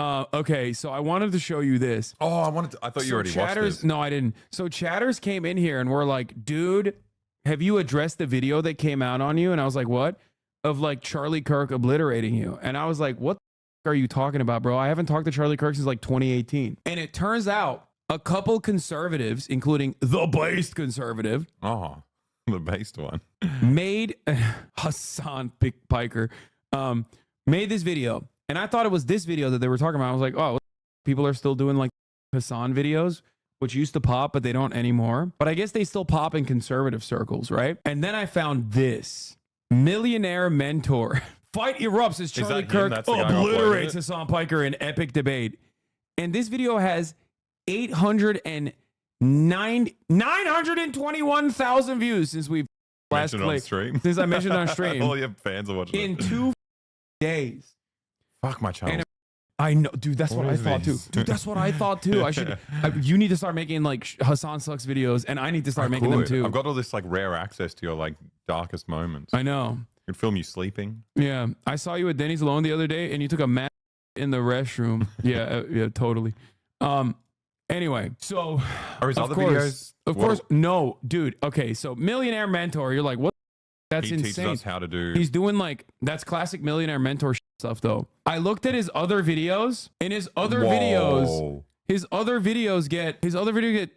Okay, so I wanted to show you this. Oh, I thought you already watched this. No, I didn't. So chatters came in here and were like, dude, have you addressed the video that came out on you? And I was like, what? Of like Charlie Kirk obliterating you. And I was like, what the are you talking about, bro? I haven't talked to Charlie Kirk since like 2018. And it turns out a couple conservatives, including the based conservative. Oh, the based one. Made Hasan Piker, made this video. And I thought it was this video that they were talking about. I was like, oh, people are still doing like Hasan videos, which used to pop, but they don't anymore. But I guess they still pop in conservative circles, right? And then I found this. Millionaire mentor. Fight erupts as Charlie Kirk obliterates Hasan Piker in epic debate. And this video has 921,000 views since we've last played. Since I mentioned on stream. All your fans are watching in 2 days. Fuck my channel. I know, dude. That's what I thought too. Dude, that's what I thought too. I should. You need to start making like Hassan Sucks videos, and I need to start making them too. I've got all this like rare access to your like darkest moments. I know. I could film you sleeping. Yeah, I saw you at Denny's alone the other day, and you took a mat in the restroom. Yeah, yeah, totally. Anyway, so are his other videos? Of course, no, dude. Okay, so Millionaire Mentor. You're like, what? That's insane. He teaches us how to do. He's doing like that's classic Millionaire Mentor stuff though. I looked at his other videos, and his other videos get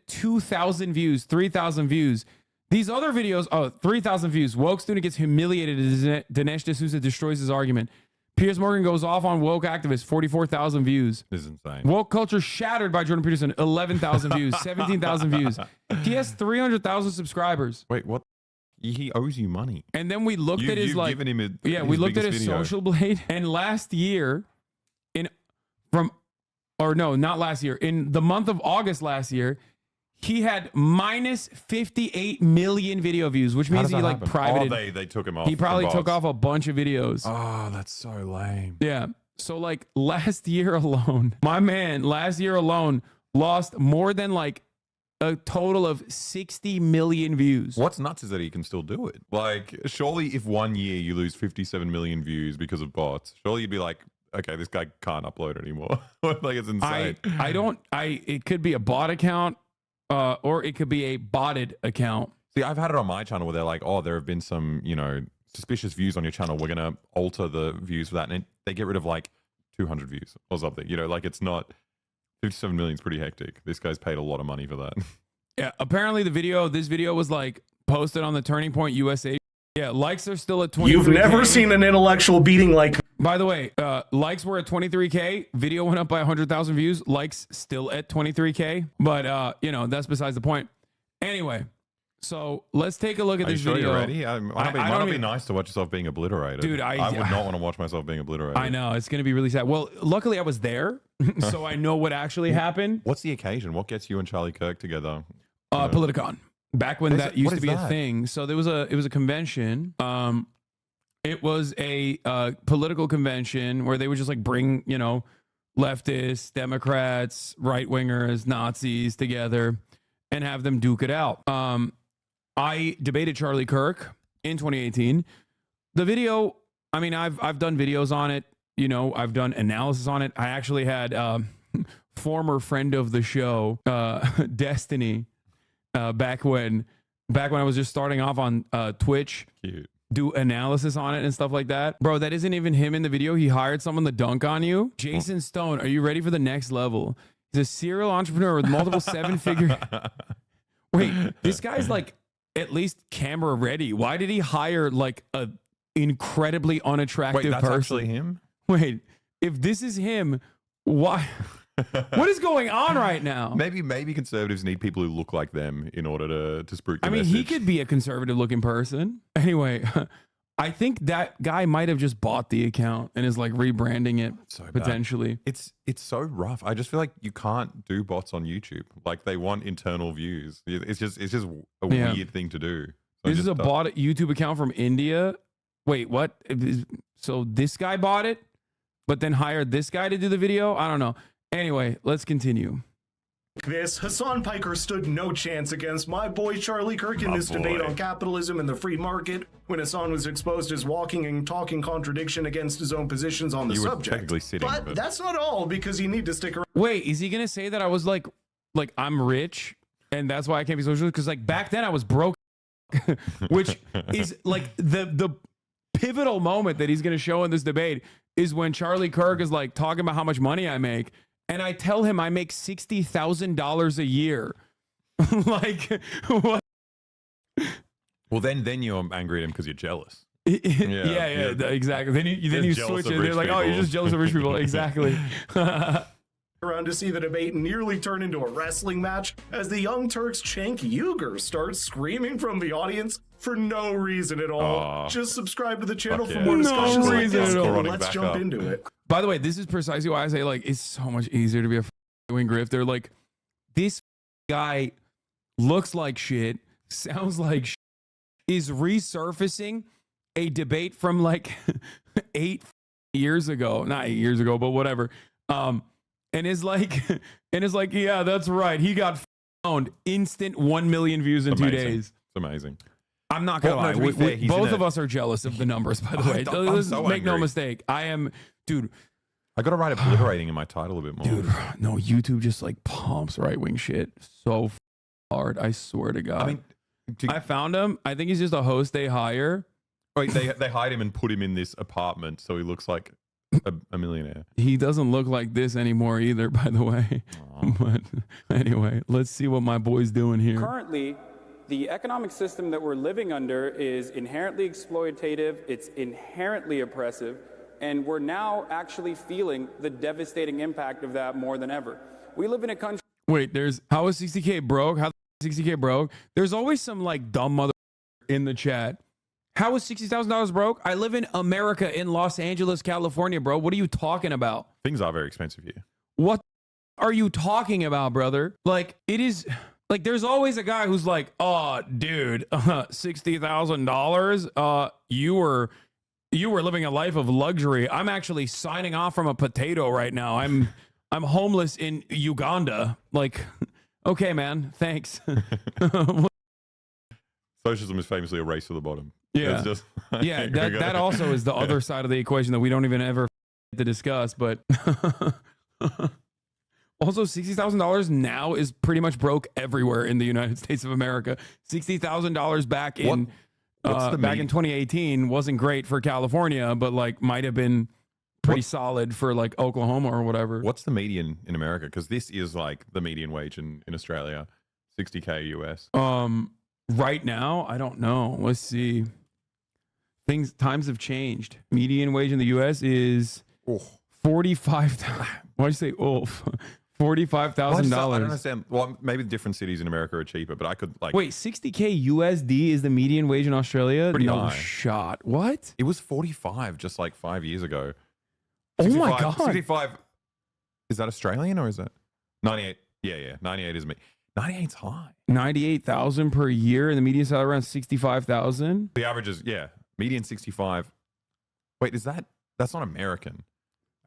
2,000 views, 3,000 views. These other videos, 3,000 views. Woke student gets humiliated as Dinesh D'Souza destroys his argument. Piers Morgan goes off on woke activist, 44,000 views. This is insane. Woke culture shattered by Jordan Peterson, 11,000 views, 17,000 views. He has 300,000 subscribers. Wait, what? He owes you money. And then we looked at his like, we looked at his video. social blade. And last year, in the month of August last year, he had minus 58 million video views, which means he like privated. Oh, they took him off. He probably took off a bunch of videos. Oh, that's so lame. Yeah. So like last year alone, my man, lost more than like a total of 60 million views. What's nuts is that he can still do it. Like, surely if 1 year you lose 57 million views because of bots, surely you'd be like, okay, this guy can't upload anymore. Like, it's insane. It could be a bot account, or it could be a botted account. See, I've had it on my channel where they're like, oh, there have been some, suspicious views on your channel. We're going to alter the views for that. And they get rid of like 200 views or something. Like it's not... 57 million is pretty hectic. This guy's paid a lot of money for that. Yeah, apparently this video was like posted on the Turning Point USA. Yeah, likes are still at 23K. You've never seen an intellectual beating like... By the way, likes were at 23K. Video went up by 100,000 views. Likes still at 23K. But, that's besides the point. Anyway, so let's take a look at this video. Are you sure you're ready? Might not be nice to watch yourself being obliterated. Dude, I would not want to watch myself being obliterated. I know. It's going to be really sad. Well, luckily I was there, so I know what actually happened. What's the occasion? What gets you and Charlie Kirk together? Politicon. Back when that used to be a thing. So it was a convention. It was a political convention where they would just like bring, leftists, Democrats, right-wingers, Nazis together and have them duke it out. I debated Charlie Kirk in 2018. The video, I mean, I've done videos on it. I've done analysis on it. I actually had former friend of the show, Destiny, back when I was just starting off on Twitch. Cute. Do analysis on it and stuff like that. Bro, that isn't even him in the video. He hired someone to dunk on you. Jason Stone, are you ready for the next level? He's a serial entrepreneur with multiple seven-figure... Wait, this guy's like at least camera ready. Why did he hire like a incredibly unattractive person? Wait, that's actually him? Wait, if this is him, why? What is going on right now? Maybe conservatives need people who look like them in order to spruik the message. He could be a conservative looking person. Anyway, I think that guy might have just bought the account and is like rebranding it potentially. It's so rough. I just feel like you can't do bots on YouTube. Like they want internal views. It's just a weird thing to do. So this is a bought YouTube account from India. Wait, what? So this guy bought it, but then hired this guy to do the video? I don't know. Anyway, let's continue. this, Hasan Piker stood no chance against my boy Charlie Kirk in this debate on capitalism and the free market when Hasan was exposed as walking and talking contradiction against his own positions on the subject. But that's not all, because you need to stick around. Wait, is he gonna say that I was like I'm rich and that's why I can't be socialist? Because like back then I was broke, which is like the pivotal moment that he's gonna show in this debate is when Charlie Kirk is like talking about how much money I make. And I tell him I make $60,000 a year. Like, what? Well, then you're angry at him because you're jealous. Yeah, exactly. Then you switch it. They're like, oh, you're just jealous of rich people. Exactly. Around to see the debate nearly turn into a wrestling match as the Young Turks' Cenk Uygur starts screaming from the audience for no reason at all. Just subscribe to the channel for more discussions like this. Let's jump into it. By the way, this is precisely why I say like it's so much easier to be a wing grifter. Like this guy looks like shit, sounds like shit, is resurfacing a debate from like 8 years ago, not 8 years ago, but whatever. And is like, yeah, that's right. He got found instant 1 million views in 2 days. It's amazing. I'm not gonna lie. Both of us are jealous of the numbers, by the way. Let's make no mistake. I am, dude. I got to write obliterating in my title a bit more. Dude, no, YouTube just like pumps right wing shit so hard. I swear to God. I mean, I found him. I think he's just a host they hire. Wait, they hired him and put him in this apartment so he looks like a millionaire. He doesn't look like this anymore either, by the way. But anyway, let's see what my boy's doing here. Currently, the economic system that we're living under is inherently exploitative, it's inherently oppressive, and we're now actually feeling the devastating impact of that more than ever. We live in a country... Wait, how is 60K broke? How is 60K broke? There's always some like dumb mother in the chat. How is $60,000 broke? I live in America, in Los Angeles, California, bro. What are you talking about? Things are very expensive here. What are you talking about, brother? Like, it is... Like, there's always a guy who's like, oh, dude, $60,000? You were living a life of luxury. I'm actually signing off from a potato right now. I'm homeless in Uganda. Like, okay, man, thanks. Socialism is famously a race to the bottom. Yeah, just, yeah. That also is the other side of the equation that we don't even ever to discuss. But also, $60,000 now is pretty much broke everywhere in the United States of America. $60,000 back in back in 2018 wasn't great for California, but like might have been pretty solid for like Oklahoma or whatever. What's the median in America? Because this is like the median wage in Australia, $60K US. Right now, I don't know. Let's see. Times have changed. Median wage in the US is 45. Why'd you say $45,000? I don't understand. Well, maybe the different cities in America are cheaper, but I could like... Wait, 60K USD is the median wage in Australia? Pretty no high. Shot. What? It was 45 just like 5 years ago. 65, oh my God. 65. Is that Australian or is it 98? Yeah. 98 is me. 98's high. 98,000 per year and the median salary around 65,000. The average is, median 65. Wait, that's not American.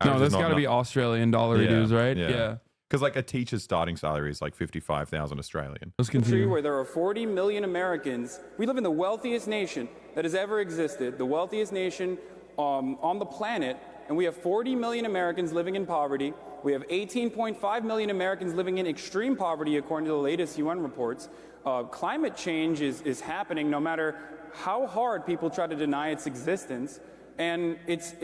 No, that's got to be Australian dollar dues, right? Yeah. Because like a teacher's starting salary is like 55,000 Australian. Let's continue. Where there are 40 million Americans, we live in the wealthiest nation that has ever existed, the wealthiest nation on the planet, and we have 40 million Americans living in poverty. We have 18.5 million Americans living in extreme poverty, according to the latest UN reports. Climate change is happening no matter how hard people try to deny its existence, and its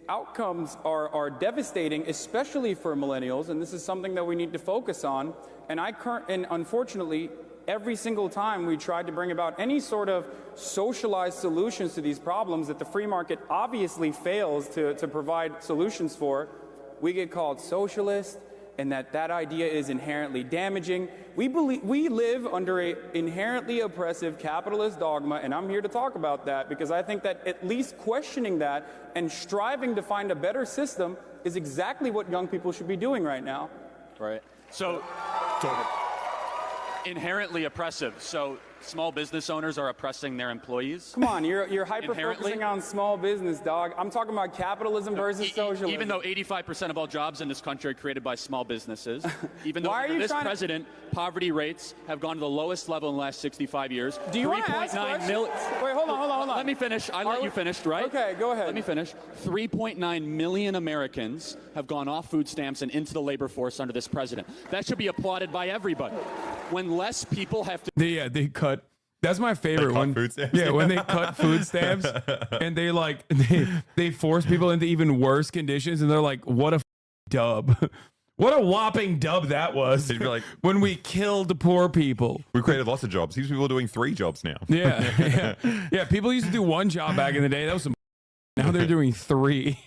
outcomes are devastating, especially for millennials, and this is something that we need to focus on. And unfortunately, every single time we tried to bring about any sort of socialized solutions to these problems that the free market obviously fails to provide solutions for, we get called socialist, and that idea is inherently damaging. We live under an inherently oppressive capitalist dogma, and I'm here to talk about that because I think that at least questioning that and striving to find a better system is exactly what young people should be doing right now. Right. So inherently oppressive. So small business owners are oppressing their employees. Come on, you're hyper-focusing on small business, dog. I'm talking about capitalism versus socialism. Even though 85% of all jobs in this country are created by small businesses, even though Why are under you this trying president, poverty rates have gone to the lowest level in the last 65 years. Do you want to ask questions? Wait, hold on. Let me finish. I let you finish, right? Okay, go ahead. Let me finish. 3.9 million Americans have gone off food stamps and into the labor force under this president. That should be applauded by everybody. When less people have to... They cut... That's my favorite one. Food stamps. Yeah, when they cut food stamps and they force people into even worse conditions, and they're like, "What a dub! What a whopping dub that was!" You'd be like, when we killed poor people. We created lots of jobs. These people are doing 3 jobs now. Yeah. People used to do 1 job back in the day. That was some. Now they're doing 3.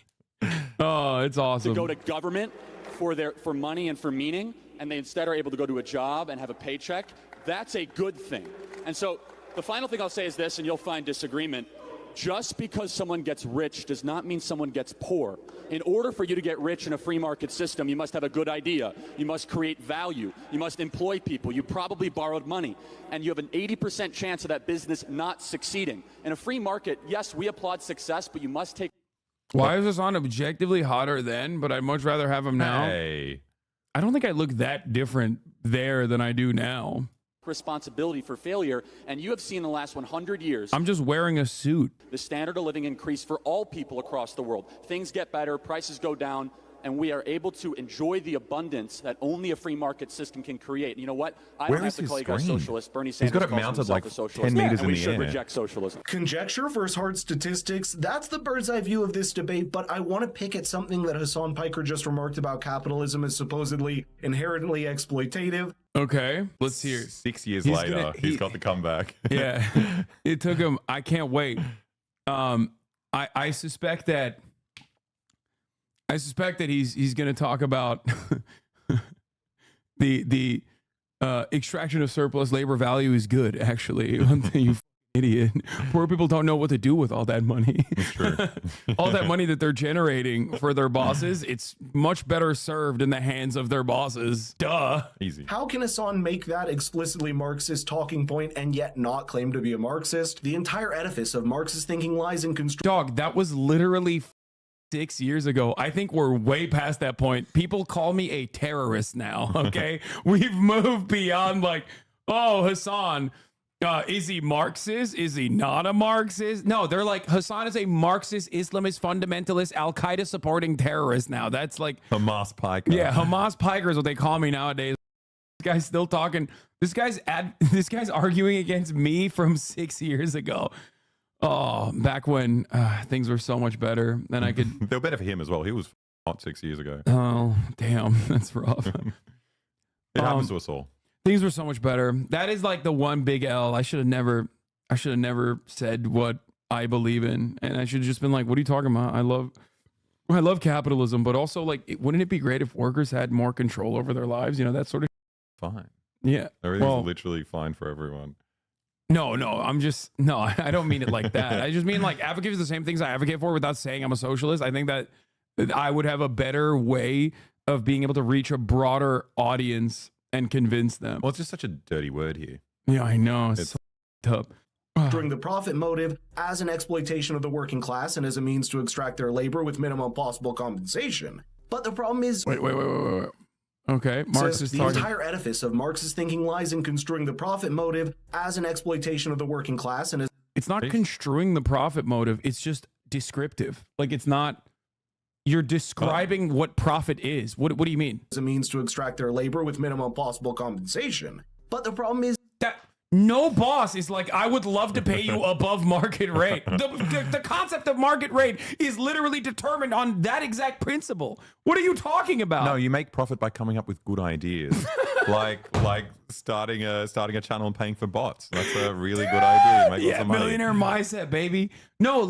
Oh, it's awesome. To go to government for money and for meaning, and they instead are able to go to a job and have a paycheck. That's a good thing. And so the final thing I'll say is this, and you'll find disagreement. Just because someone gets rich does not mean someone gets poor. In order for you to get rich in a free market system, you must have a good idea. You must create value. You must employ people. You probably borrowed money. And you have an 80% chance of that business not succeeding. In a free market, yes, we applaud success, but you must take... Why is Hasan objectively hotter then, but I'd much rather have him now? Hey. I don't think I look that different there than I do now. Responsibility for failure, and you have seen in the last 100 years I'm just wearing a suit. the standard of living increase for all people across the world. Things get better, prices go down, and we are able to enjoy the abundance that only a free market system can create. And you know what? I don't have to call you guys socialist. Bernie Sanders He's got it calls mounted himself like a socialist, 10 meters and in we the should air. reject socialism. Conjecture versus hard statistics, that's the bird's eye view of this debate, but I want to pick at something that Hasan Piker just remarked about capitalism as supposedly inherently exploitative. Okay, let's hear. 6 years later, he's got the comeback. Yeah, it took him. I can't wait. I suspect that he's going to talk about the extraction of surplus labor value is good. Actually, one thing, you idiot. Poor people don't know what to do with all that money. That's true. All that money that they're generating for their bosses, it's much better served in the hands of their bosses. Duh. Easy. How can Hasan make that explicitly Marxist talking point and yet not claim to be a Marxist? The entire edifice of Marxist thinking lies in Dog, that was literally 6 years ago. I think we're way past that point. People call me a terrorist now, okay? We've moved beyond like, oh, Hasan, is he Marxist? Is he not a Marxist? No, they're like, Hasan is a Marxist, Islamist, fundamentalist, Al-Qaeda supporting terrorist now. That's like Hamas Piker. Yeah, Hamas Piker is what they call me nowadays. This guy's still talking. This guy's arguing against me from 6 years ago. Oh, back when things were so much better. Then I could. They were better for him as well. He was hot 6 years ago. Oh, damn, that's rough. It happens to us all. Things were so much better. That is like the one big L. I should have never said what I believe in, and I should have just been like, "What are you talking about? I love capitalism, but also like, wouldn't it be great if workers had more control over their lives? You know, that sort of." Fine. Yeah. Everything's literally fine for everyone. No, I don't mean it like that. I just mean like advocate for the same things I advocate for without saying I'm a socialist. I think that I would have a better way of being able to reach a broader audience and convince them. Well, it's just such a dirty word here. Yeah, I know. It's so tough. During the profit motive as an exploitation of the working class and as a means to extract their labor with minimum possible compensation. But the problem is... Wait. Okay, Marx is the talking... entire edifice of Marxist thinking lies in construing the profit motive as an exploitation of the working class and as... It's not construing the profit motive. It's just descriptive. Like, it's not... You're describing what profit is. What do you mean? As a means to extract their labor with minimum possible compensation. But the problem is... that no boss is like, I would love to pay you above market rate. The concept of market rate is literally determined on that exact principle. What are you talking about? No, you make profit by coming up with good ideas, like starting a channel and paying for bots. That's a really good idea. Make lots of money. Millionaire mindset, baby. No,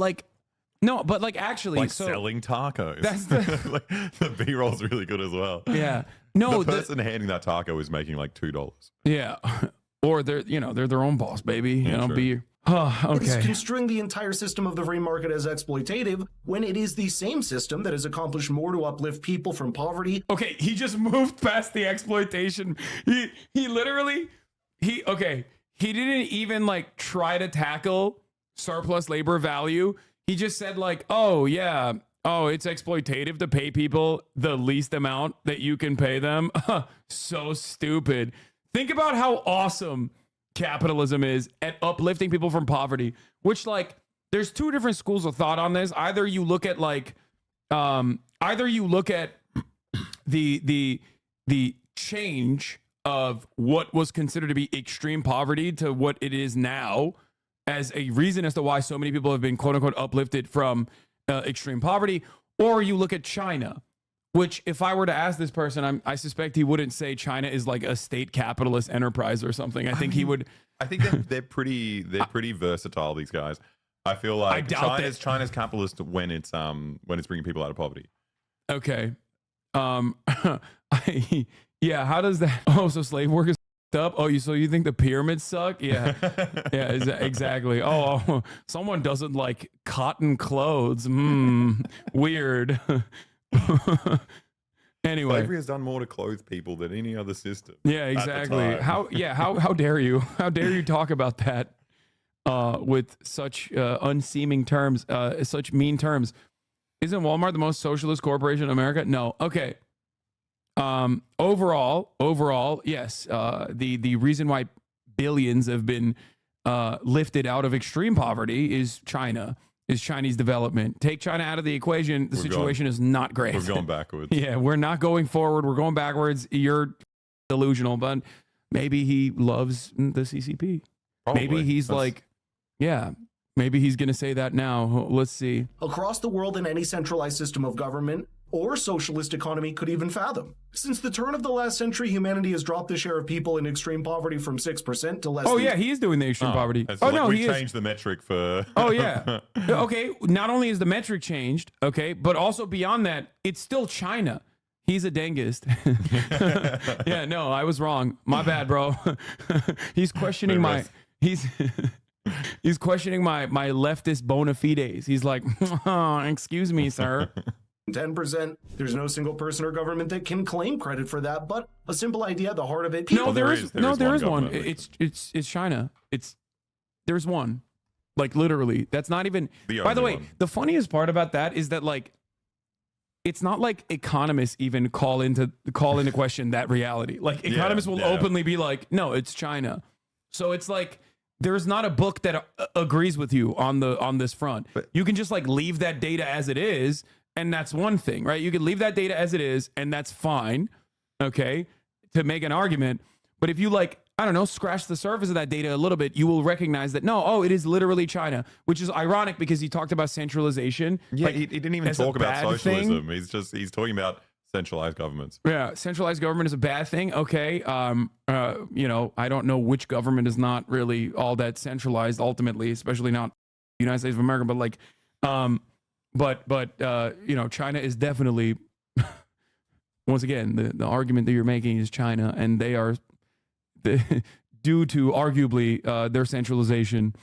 but like actually, like selling tacos. That's like, the B-roll's really good as well. Yeah. No, the person handing that taco is making like $2. Yeah. Or they're their own boss, baby. Yeah, Be okay. It's construing the entire system of the free market as exploitative when it is the same system that has accomplished more to uplift people from poverty. Okay, he just moved past the exploitation. He he didn't even like try to tackle surplus labor value. He just said like, oh yeah, oh, it's exploitative to pay people the least amount that you can pay them. So stupid. Think about how awesome capitalism is at uplifting people from poverty, which like there's two different schools of thought on this. Either you look at like the change of what was considered to be extreme poverty to what it is now as a reason as to why so many people have been quote unquote uplifted from extreme poverty, or you look at China, which if I were to ask this person, I suspect he wouldn't say China is like a state capitalist enterprise or something. I think he would. I think they're pretty versatile. These guys. I feel like China's capitalist when it's bringing people out of poverty. Okay. Yeah. How does that? Oh, so slave work is up. Oh, so you think the pyramids suck? Yeah. Yeah. Exactly. Oh, someone doesn't like cotton clothes. Weird. Anyway, slavery has done more to clothe people than any other system. Yeah, exactly. How dare you? How dare you talk about that with such unseeming terms, such mean terms? Isn't Walmart the most socialist corporation in America? No. Okay. Overall, yes. The reason why billions have been lifted out of extreme poverty is China. Is Chinese development. Take China out of the equation, the situation is not great. We're going backwards. Yeah, we're not going forward. We're going backwards. You're delusional, but maybe he loves the CCP. Probably. Maybe he's like, yeah, maybe he's going to say that now. Let's see. Across the world in any centralized system of government or socialist economy could even fathom. Since the turn of the last century, humanity has dropped the share of people in extreme poverty from 6% to less Oh, than... yeah, he is doing the extreme poverty. So no, we changed the metric for... Oh, yeah. Okay, not only is the metric changed, okay, but also beyond that, it's still China. He's a dengist. Yeah, no, I was wrong. My bad, bro. He's questioning my... He's questioning my leftist bona fides. He's like, oh, excuse me, sir. 10%. There's no single person or government that can claim credit for that, but a simple idea at the heart of it. No, there is one. It's China. There's one. Like literally. That's not even by the way, the funniest part about that is that like it's not like economists even call into question that reality. Like economists will openly be like, no, it's China. So it's like there's not a book that agrees with you on this front. But you can just like leave that data as it is. And that's one thing, right? You can leave that data as it is, and that's fine, okay, to make an argument. But if you like, I don't know, scratch the surface of that data a little bit, you will recognize that, no, it is literally China, which is ironic because he talked about centralization. Yeah, like, he didn't even talk about socialism. He's talking about centralized governments. Yeah, centralized government is a bad thing. Okay, you know, I don't know which government is not really all that centralized ultimately, especially not the United States of America, but like, But you know, China is definitely, once again, the argument that you're making is China, and they are, due to arguably their centralization.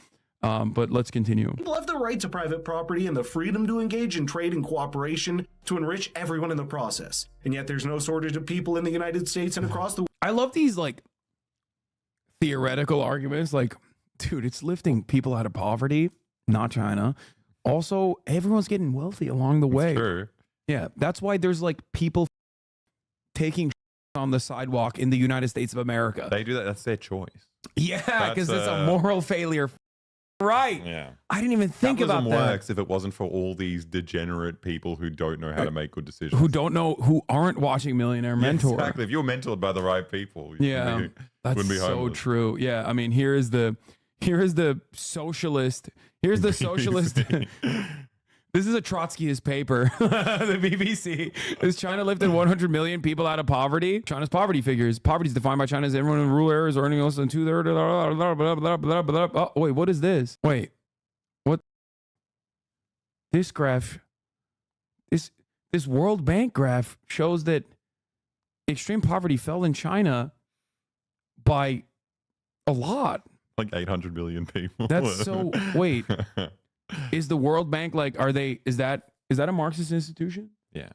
But let's continue. People have the right to private property and the freedom to engage in trade and cooperation to enrich everyone in the process. And yet there's no shortage of people in the United States and across the world. I love these like theoretical arguments. Like, dude, it's lifting people out of poverty, not China. Also, everyone's getting wealthy along the way. True. Yeah, that's why there's like people taking on the sidewalk in the United States of America. They do that. That's their choice. Yeah, because it's a moral failure. Right. Yeah. I didn't even think about that. Works if it wasn't for all these degenerate people who don't know how to make good decisions. Who aren't watching Millionaire Mentor. Yeah, exactly. If you're mentored by the right people, yeah, that's so true. Yeah, I mean, here is the socialist. Here's the socialist. This is a Trotskyist paper. The BBC. Is China lifted 100 million people out of poverty? China's poverty figures. Poverty is defined by China as everyone in rural areas earning less than 2/3. Oh, wait, what is this? Wait, what? This graph, this World Bank graph shows that extreme poverty fell in China by a lot. Like 800 million people. That's so. Wait, is the World Bank like? Is that a Marxist institution? Yeah.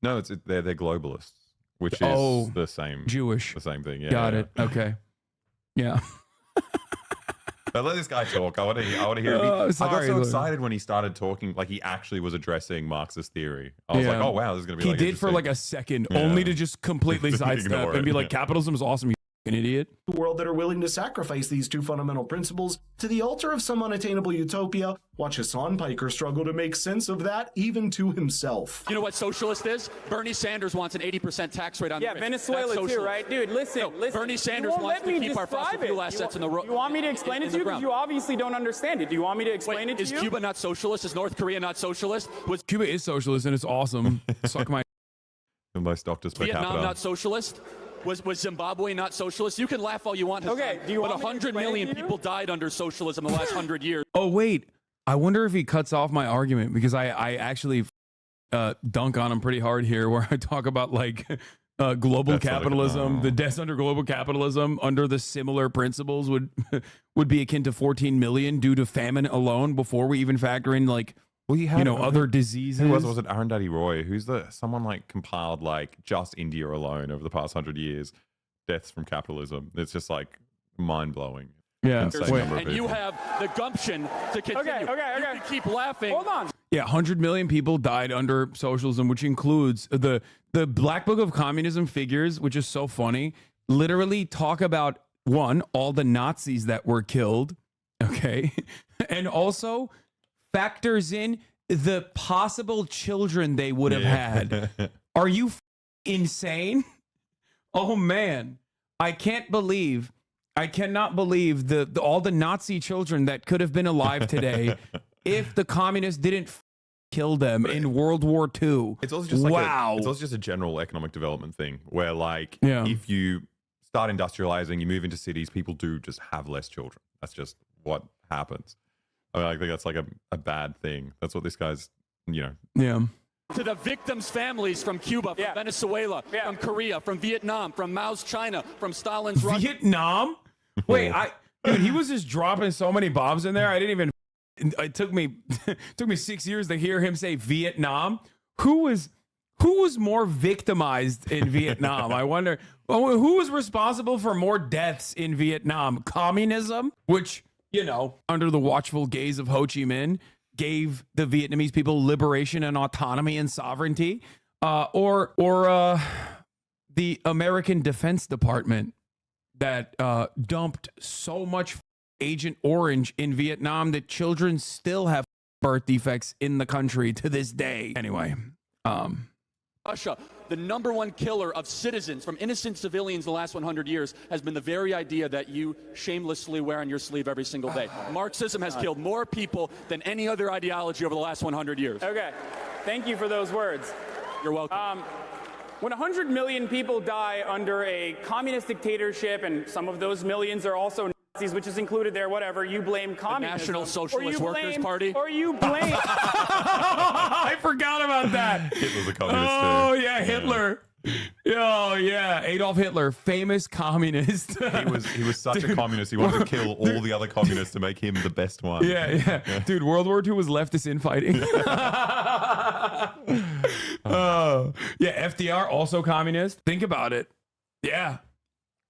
No, they're globalists, which is the same Jewish. The same thing. Yeah. Got it. Okay. Yeah. But let this guy talk. I want to hear it. I got Sorry, so Lou. excited when he started talking, like he actually was addressing Marxist theory. I was like, oh wow, this is gonna be. He like, did for like a second, only to just completely sidestep Ignore and be it, like, capitalism is awesome, you fucking idiot. The world that are willing to sacrifice these two fundamental principles to the altar of some unattainable utopia. Watch Hasan Piker struggle to make sense of that, even to himself. You know what socialist is? Bernie Sanders wants an 80% tax rate on the Yeah, rich. Venezuela That's too, socialist. right? Dude, listen. Bernie Sanders won't wants let to me keep our fossil describe fuel it. assets in the road. You want me to explain it to you? Because you obviously don't understand it. Do you want me to explain it to Is you? Cuba not socialist? Is North Korea not socialist? Was Cuba is socialist and it's awesome. Suck my. the most doctors per Vietnam capita. not socialist? Was Zimbabwe not socialist? You can laugh all you want. Hassan, Okay, do you but want me to 100 explain it million to you? people died under socialism in the last 100 years. Oh wait, I wonder if he cuts off my argument because I actually dunk on him pretty hard here, where I talk about like global That's capitalism, the deaths under global capitalism under the similar principles would be akin to 14 million due to famine alone before we even factor in like Well, you had other diseases. Who was it? Arundhati Roy, who's someone like compiled like just India alone over the past 100 years, deaths from capitalism. It's just like mind blowing. Yeah. Insane Wait. number of And you people. have the gumption to continue. Okay. You can keep laughing. Hold on. Yeah, 100 million people died under socialism, which includes the Black Book of Communism figures, which is so funny. Literally talk about all the Nazis that were killed, okay, and also factors in the possible children they would have had. Are you insane? Oh man, I cannot believe all the Nazi children that could have been alive today if the communists didn't kill them in World War II. It's also just like wow. it's also just a general economic development thing where like Yeah. if you start industrializing, you move into cities, people do just have less children. That's just what happens. I mean, I think that's like a bad thing. That's what this guy's, Yeah. To the victims' families from Cuba, from Venezuela, from Korea, from Vietnam, from Mao's China, from Stalin's Russia. Vietnam? Wait, dude, he was just dropping so many bombs in there. I didn't even. It took me 6 years to hear him say Vietnam. Who was more victimized in Vietnam? I wonder who was responsible for more deaths in Vietnam. Communism, which under the watchful gaze of Ho Chi Minh, gave the Vietnamese people liberation and autonomy and sovereignty, or the American Defense Department that dumped so much Agent Orange in Vietnam that children still have birth defects in the country to this day. Anyway, Russia, the number one killer of citizens from innocent civilians in the last 100 years has been the very idea that you shamelessly wear on your sleeve every single day. Marxism has killed more people than any other ideology over the last 100 years. Okay. Thank you for those words. You're welcome. When 100 million people die under a communist dictatorship, and some of those millions are also Nazis, which is included there, whatever, you blame communism. National Socialist Workers Party? Or you blame... I forgot about that. Hitler's a communist Oh too. yeah, Hitler. Oh yeah, Adolf Hitler, famous communist. He was such a communist. He wanted to kill all the other communists to make him the best one. Yeah. Dude, World War II was leftist infighting. Yeah, FDR, also communist. Think about it. Yeah.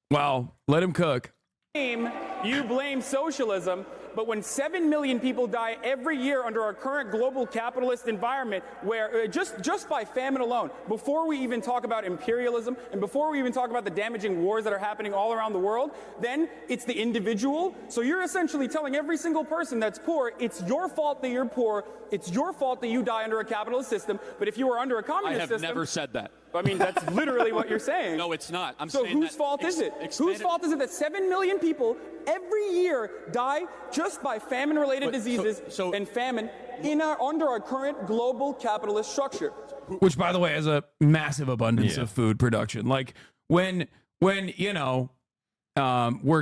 Wow. Let him cook. You blame socialism, but when 7 million people die every year under our current global capitalist environment, where just by famine alone, before we even talk about imperialism and before we even talk about the damaging wars that are happening all around the world, then it's the individual. So you're essentially telling every single person that's poor, it's your fault that you're poor, it's your fault that you die under a capitalist system, but if you were under a communist system... I have never said that. I mean, that's literally what you're saying. No, it's not. So whose fault is it? Whose fault is it that 7 million people every year die just by famine-related diseases and famine under our current global capitalist structure? Which, by the way, has a massive abundance of food production. Like when we're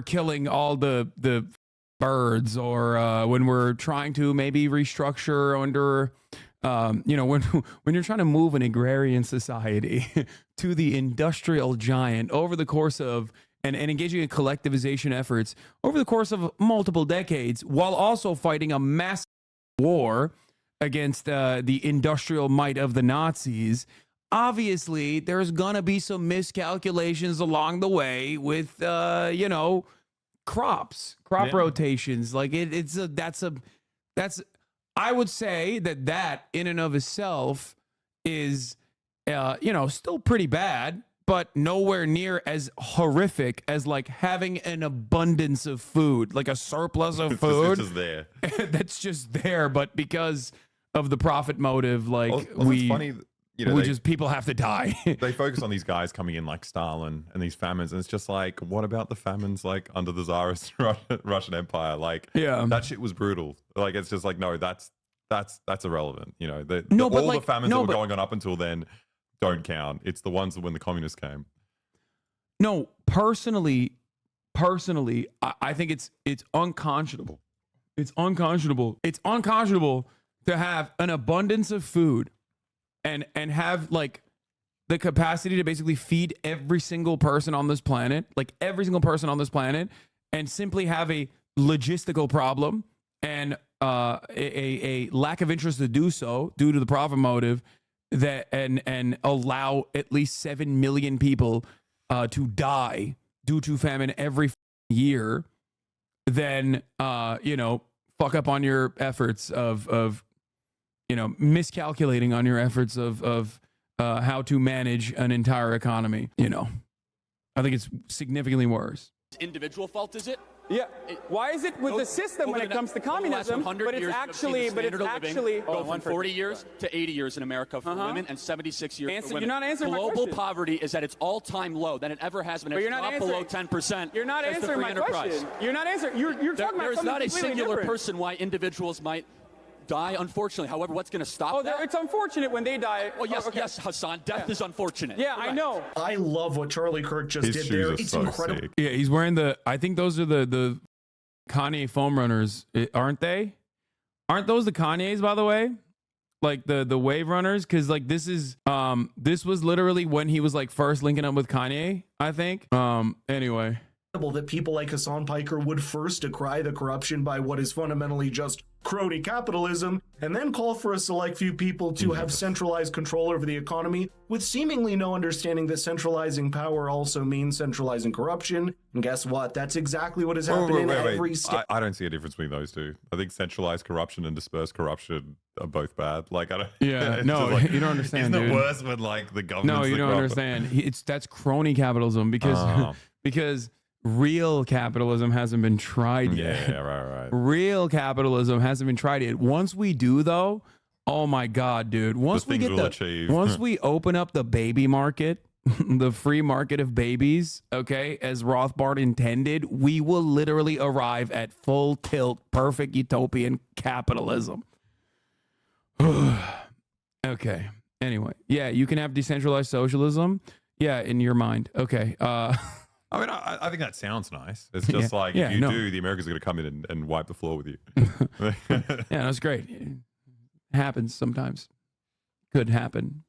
killing all the birds, or when we're trying to maybe restructure under. When you're trying to move an agrarian society to the industrial giant over the course of and engaging in collectivization efforts over the course of multiple decades, while also fighting a massive war against the industrial might of the Nazis, obviously there's gonna be some miscalculations along the way with crop rotations. Like that's I would say that in and of itself is, still pretty bad, but nowhere near as horrific as like having an abundance of food, like a surplus of food. It's just there. That's just there, but because of the profit motive, like it's funny, people have to die. They focus on these guys coming in like Stalin and these famines, and it's just like, what about the famines like under the Tsarist Russian Empire? Like, that shit was brutal. Like, it's just like, no, that's irrelevant. All the famines that were going on up until then don't count. It's the ones when the communists came. No, personally, I think it's unconscionable. It's unconscionable. It's unconscionable to have an abundance of food and have like the capacity to basically feed every single person on this planet, and simply have a logistical problem and a lack of interest to do so due to the profit motive, that and allow at least 7 million people to die due to famine every year, then fuck up on your efforts of miscalculating on your efforts of how to manage an entire economy. I think it's significantly worse. Individual fault, is it? Yeah. Why is it with the system when it comes to communism? But it's actually go from 40 years to 80 years in America for women and 76 years for women. You're not answering my question. Global poverty is at its all-time low than it ever has been. It's dropped below 10%. You're not answering my question. You're not answering. You're talking about something There is not a completely singular different. person why individuals might die, unfortunately. However, what's going to stop that? It's unfortunate when they die. Oh, yes, yes, Hassan. Death is unfortunate. Yeah, I know. I love what Charlie Kirk just His did shoes there. are It's so incredible. sick. Yeah, he's wearing I think those are the Kanye foam runners, aren't they? Aren't those the Kanyes, by the way? Like the wave runners? Because like this was literally when he was like first linking up with Kanye, I think. Anyway. That people like Hasan Piker would first decry the corruption by what is fundamentally just crony capitalism, and then call for a select few people to have centralized control over the economy, with seemingly no understanding that centralizing power also means centralizing corruption. And guess what? That's exactly what is happening in every state. I don't see a difference between those two. I think centralized corruption and dispersed corruption are both bad. Like, I don't. Yeah, no, like, you don't understand. Isn't dude. it worse when like the government? No, you don't understand. That's crony capitalism because real capitalism hasn't been tried yet. Yeah, right. Real capitalism hasn't been tried yet. Once we do, though, oh my God, dude. Once we open up the baby market, the free market of babies, okay, as Rothbard intended, we will literally arrive at full tilt, perfect utopian capitalism. Okay. Anyway, yeah, you can have decentralized socialism. Yeah, in your mind. Okay. I mean, I think that sounds nice. It's just like, if you do, the Americans are going to come in and wipe the floor with you. Yeah, that's great. It happens sometimes. Could happen.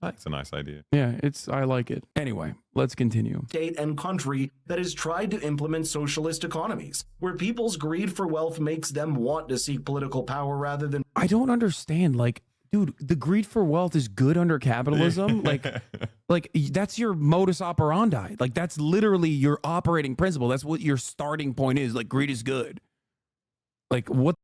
That's a nice idea. Yeah, I like it. Anyway, let's continue. State and country that has tried to implement socialist economies, where people's greed for wealth makes them want to seek political power rather than... I don't understand, like, dude, the greed for wealth is good under capitalism. like that's your modus operandi. Like, that's literally your operating principle. That's what your starting point is. Like, greed is good. Like, what?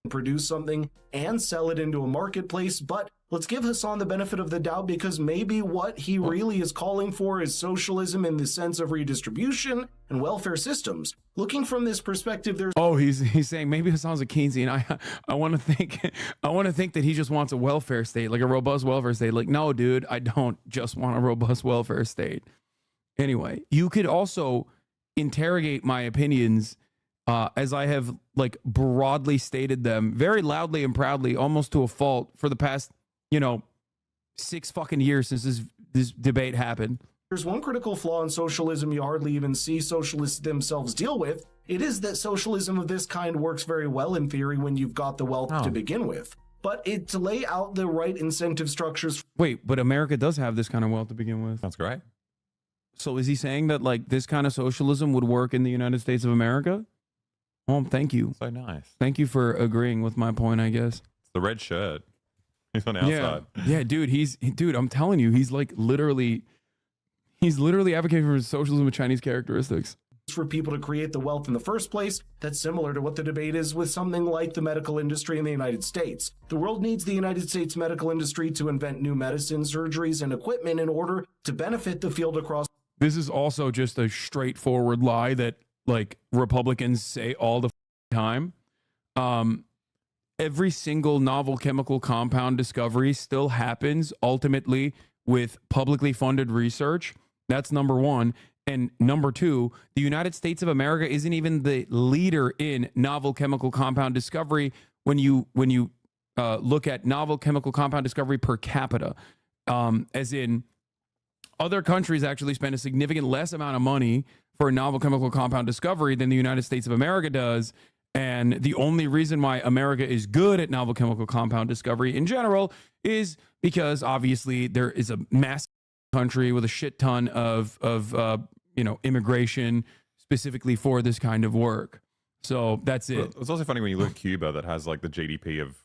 Produce something and sell it into a marketplace, but let's give Hasan the benefit of the doubt, because maybe what he really is calling for is socialism in the sense of redistribution and welfare systems. Looking from this perspective, there's... Oh, he's saying maybe Hasan's a Keynesian. I want to think that he just wants a welfare state, like a robust welfare state. Like, no, dude, I don't just want a robust welfare state. Anyway, you could also interrogate my opinions as I have like broadly stated them very loudly and proudly, almost to a fault, for the past 6 fucking years since this debate happened. There's one critical flaw in socialism you hardly even see socialists themselves deal with. It is that socialism of this kind works very well in theory when you've got the wealth to begin with. But to lay out the right incentive structures... Wait, but America does have this kind of wealth to begin with. That's great. So is he saying that like this kind of socialism would work in the United States of America? Oh, thank you. So nice. Thank you for agreeing with my point, I guess. It's the red shirt. He's on our side. Yeah, dude, I'm telling you, he's literally advocating for socialism with Chinese characteristics. for people to create the wealth in the first place. That's similar to what the debate is with something like the medical industry in the United States. The world needs the United States medical industry to invent new medicines, surgeries, and equipment in order to benefit the field across. This is also just a straightforward lie that like Republicans say all the time. Every single novel chemical compound discovery still happens ultimately with publicly funded research. That's number one. And number two, the United States of America isn't even the leader in novel chemical compound discovery when you look at novel chemical compound discovery per capita. As in, other countries actually spend a significant less amount of money for a novel chemical compound discovery than the United States of America does. And the only reason why America is good at novel chemical compound discovery in general is because obviously there is a massive country with a shit ton of immigration specifically for this kind of work. So that's it. It's also funny when you look at Cuba that has like the GDP of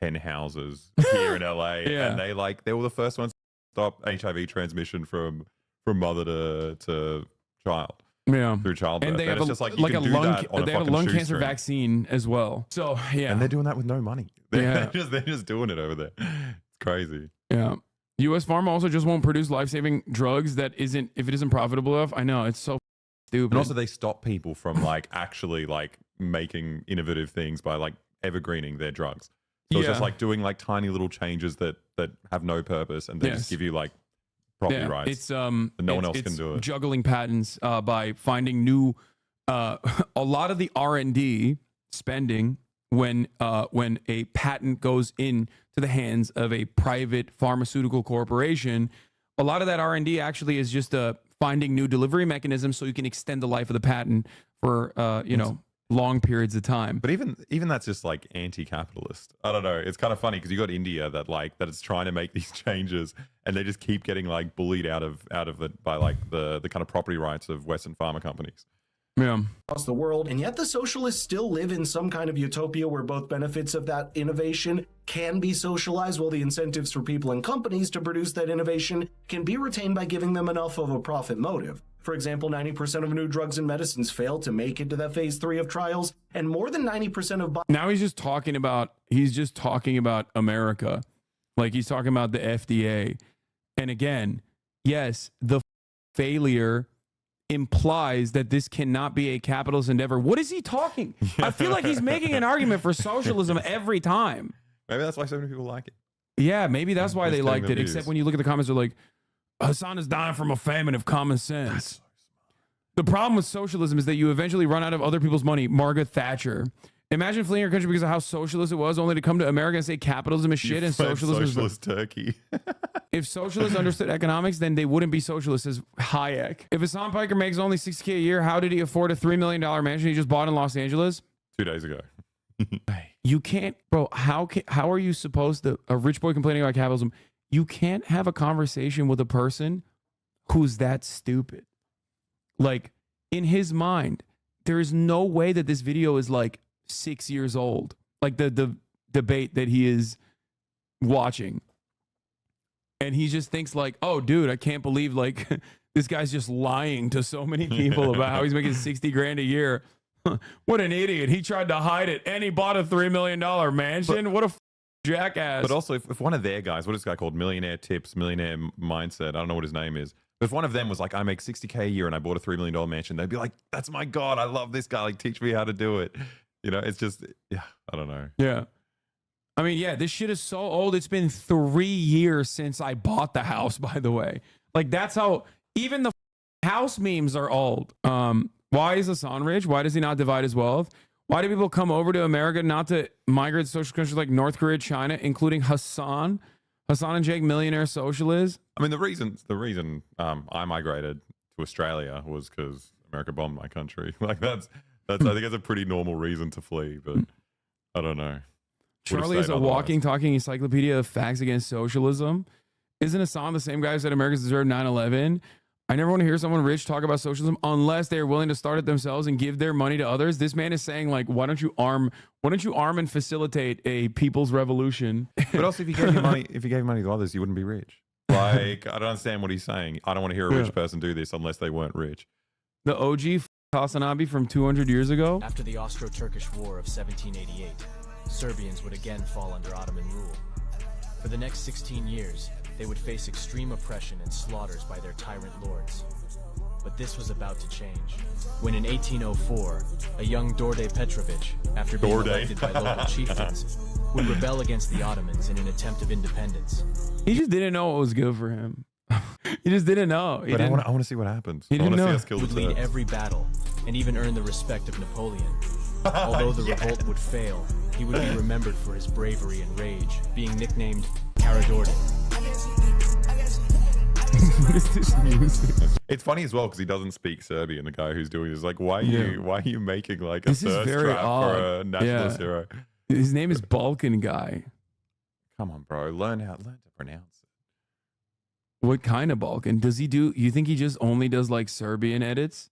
10 houses here in LA, Yeah. and they were the first ones to stop HIV transmission from mother to child. Yeah, through childbirth. And they have it's just like you can do that on they a have a lung cancer shoestring. vaccine as well. So yeah, And they're doing that with no money. Yeah. They're just doing it over there. It's crazy. yeah. U.S. Pharma also just won't produce life-saving drugs if it isn't profitable enough. I know, it's so stupid. And also they stop people from like actually like making innovative things by like evergreening their drugs. So it's just like doing like tiny little changes that have no purpose, and they just give you like property rights. It's and no one else can do it. Juggling patents by finding new. A lot of the R&D spending when a patent goes into the hands of a private pharmaceutical corporation, a lot of that R&D actually is just finding new delivery mechanisms so you can extend the life of the patent for long periods of time. But even that's just like anti-capitalist. I don't know. It's kind of funny because you got India that it's trying to make these changes, and they just keep getting like bullied out of it by like the kind of property rights of Western pharma companies. Yeah. Across the world, and yet the socialists still live in some kind of utopia where both benefits of that innovation can be socialized, while the incentives for people and companies to produce that innovation can be retained by giving them enough of a profit motive. For example, 90% of new drugs and medicines fail to make it to that phase 3 of trials, and more than 90% of now he's just talking about America, like he's talking about the FDA. And again, yes, the failure implies that this cannot be a capitalist endeavor. What is he talking? I feel like he's making an argument for socialism every time. Maybe that's why so many people like it. Yeah, maybe that's why they liked it. views. Except when you look at the comments, they're like, Hasan is dying from a famine of common sense. The problem with socialism is that you eventually run out of other people's money. Margaret Thatcher. Imagine fleeing your country because of how socialist it was, only to come to America and say capitalism is shit and socialism is socialist Turkey. If socialists understood economics, then they wouldn't be socialists, as Hayek. If Hasan Piker makes only $60K a year, how did he afford a $3 million mansion he just bought in Los Angeles? 2 days ago. You can't, bro. How are you supposed to, a rich boy complaining about capitalism? You can't have a conversation with a person who's that stupid. Like, in his mind, there is no way that this video is like 6 years old. Like the debate that he is watching. And he just thinks like, oh, dude, I can't believe like this guy's just lying to so many people about how he's making 60 grand a year. What an idiot. He tried to hide it and he bought a $3 million mansion. What a jackass. But also, if one of their guys, what is this guy called? Millionaire Tips, Millionaire Mindset. I don't know what his name is. But if one of them was like, I make $60K a year and I bought a $3 million mansion, they'd be like, that's my God. I love this guy. Like, teach me how to do it. You know, it's just, yeah, I don't know. Yeah. I mean, yeah, this shit is so old. It's been 3 years since I bought the house, by the way. Like, that's how, even the house memes are old. Why is Hasan rich? Why does he not divide his wealth? Why do people come over to America not to migrate to social countries like North Korea, China, including Hasan and Jake, millionaire socialists? I mean, the reason I migrated to Australia was because America bombed my country. Like, that's I think that's a pretty normal reason to flee, but I don't know. Charlie is a walking, talking encyclopedia of facts against socialism. Isn't Hasan the same guy who said Americans deserve 9/11? I never want to hear someone rich talk about socialism unless they are willing to start it themselves and give their money to others. This man is saying, like, why don't you arm and facilitate a people's revolution? But also, if you gave money to others, you wouldn't be rich. Like, I don't understand what he's saying. I don't want to hear a rich person do this unless they weren't rich. The OG Hasanabi from 200 years ago? After the Austro-Turkish War of 1788, Serbians would again fall under Ottoman rule. For the next 16 years, they would face extreme oppression and slaughters by their tyrant lords. But this was about to change, when in 1804, a young Đorđe Petrović, after being elected by local chieftains, would rebel against the Ottomans in an attempt of independence. He just didn't know what was good for him. He just didn't know. But I want to see what happens. He didn't know. He would lead every battle, and even earn the respect of Napoleon. Although the revolt would fail, he would be remembered for his bravery and rage, being nicknamed Karadorđe. What is this music? It's funny as well because he doesn't speak Serbian. The guy who's doing this, like, why are you making like a This is thirst very trap odd. for a nationalist hero? His name is Balkan Guy. Come on, bro, learn to pronounce it. What kind of Balkan? Does he do? You think he just only does like Serbian edits?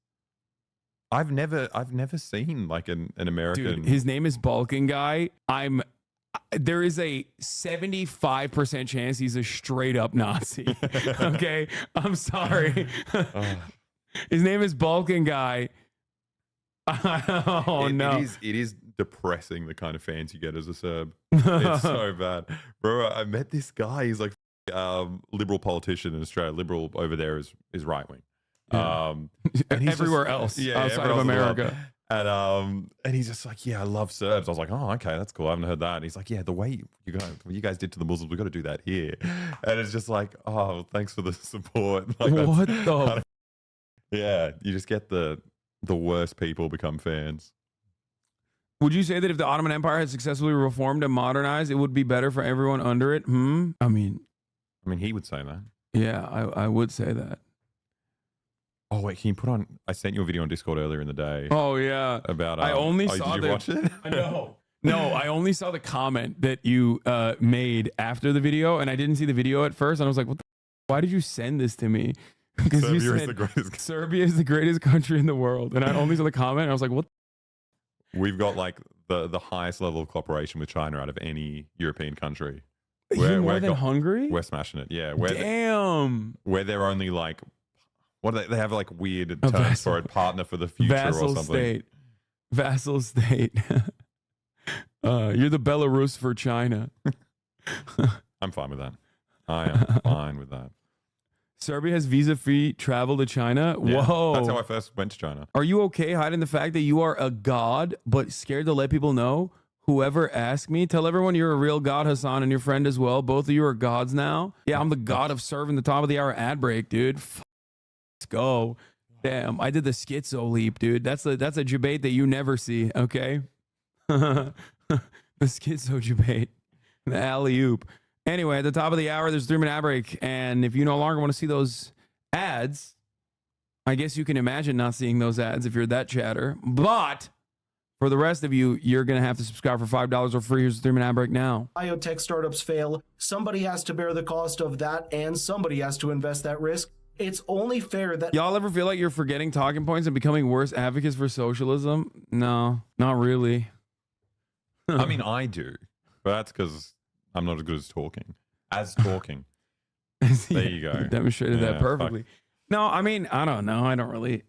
I've never seen like an American. Dude, his name is Balkan Guy. There is a 75% chance he's a straight up Nazi. Okay, I'm sorry. His name is Balkan Guy. It is depressing the kind of fans you get as a Serb. It's so bad, bro. I met this guy. He's like liberal politician in Australia. Liberal over there is right wing. Yeah. And Everywhere else outside of America. And he's just like, yeah, I love Serbs. I was like, oh, okay, that's cool. I haven't heard that. And he's like, yeah, the way you guys did to the Muslims, we got to do that here. And it's just like, oh, thanks for the support. Like, what the? Yeah, you just get the worst people become fans. Would you say that if the Ottoman Empire had successfully reformed and modernized, it would be better for everyone under it? I mean, he would say that. Yeah, I would say that. Oh wait, can you put on? I sent you a video on Discord earlier in the day. Oh yeah, about. I only saw. Did you watch it? I know. No, I only saw the comment that you made after the video, and I didn't see the video at first. And I was like, "What? Why did you send this to me?" Because you said Serbia is the greatest country in the world, and I only saw the comment. And I was like, "What?" We've got like the highest level of cooperation with China out of any European country. More than Hungary? We're smashing it. Yeah. Damn. Where they're only like. What do they have like weird terms for it? Partner for the future or something. Vassal state. You're the Belarus for China. I'm fine with that. I am fine with that. Serbia has visa-free travel to China. Yeah, whoa. That's how I first went to China. Are you okay hiding the fact that you are a god, but scared to let people know? Whoever asked me, tell everyone you're a real god, Hasan, and your friend as well. Both of you are gods now. Yeah, I'm the god of serving the top of the hour ad break, dude. Let's go. Damn, I did the schizo leap, dude. That's a debate that you never see, okay? The schizo debate. The alley-oop. Anyway, at the top of the hour, there's a 3-minute ad break. And if you no longer want to see those ads, I guess you can imagine not seeing those ads if you're that chatter. But for the rest of you, you're going to have to subscribe for $5 or free. Here's the 3-minute ad break now. Biotech startups fail. Somebody has to bear the cost of that, and somebody has to invest that risk. It's only fair that... Y'all ever feel like you're forgetting talking points and becoming worse advocates for socialism? No, not really. I mean, I do. But that's because I'm not as good as talking. There you go. You demonstrated that perfectly. Fuck. No, I mean, I don't know. I don't really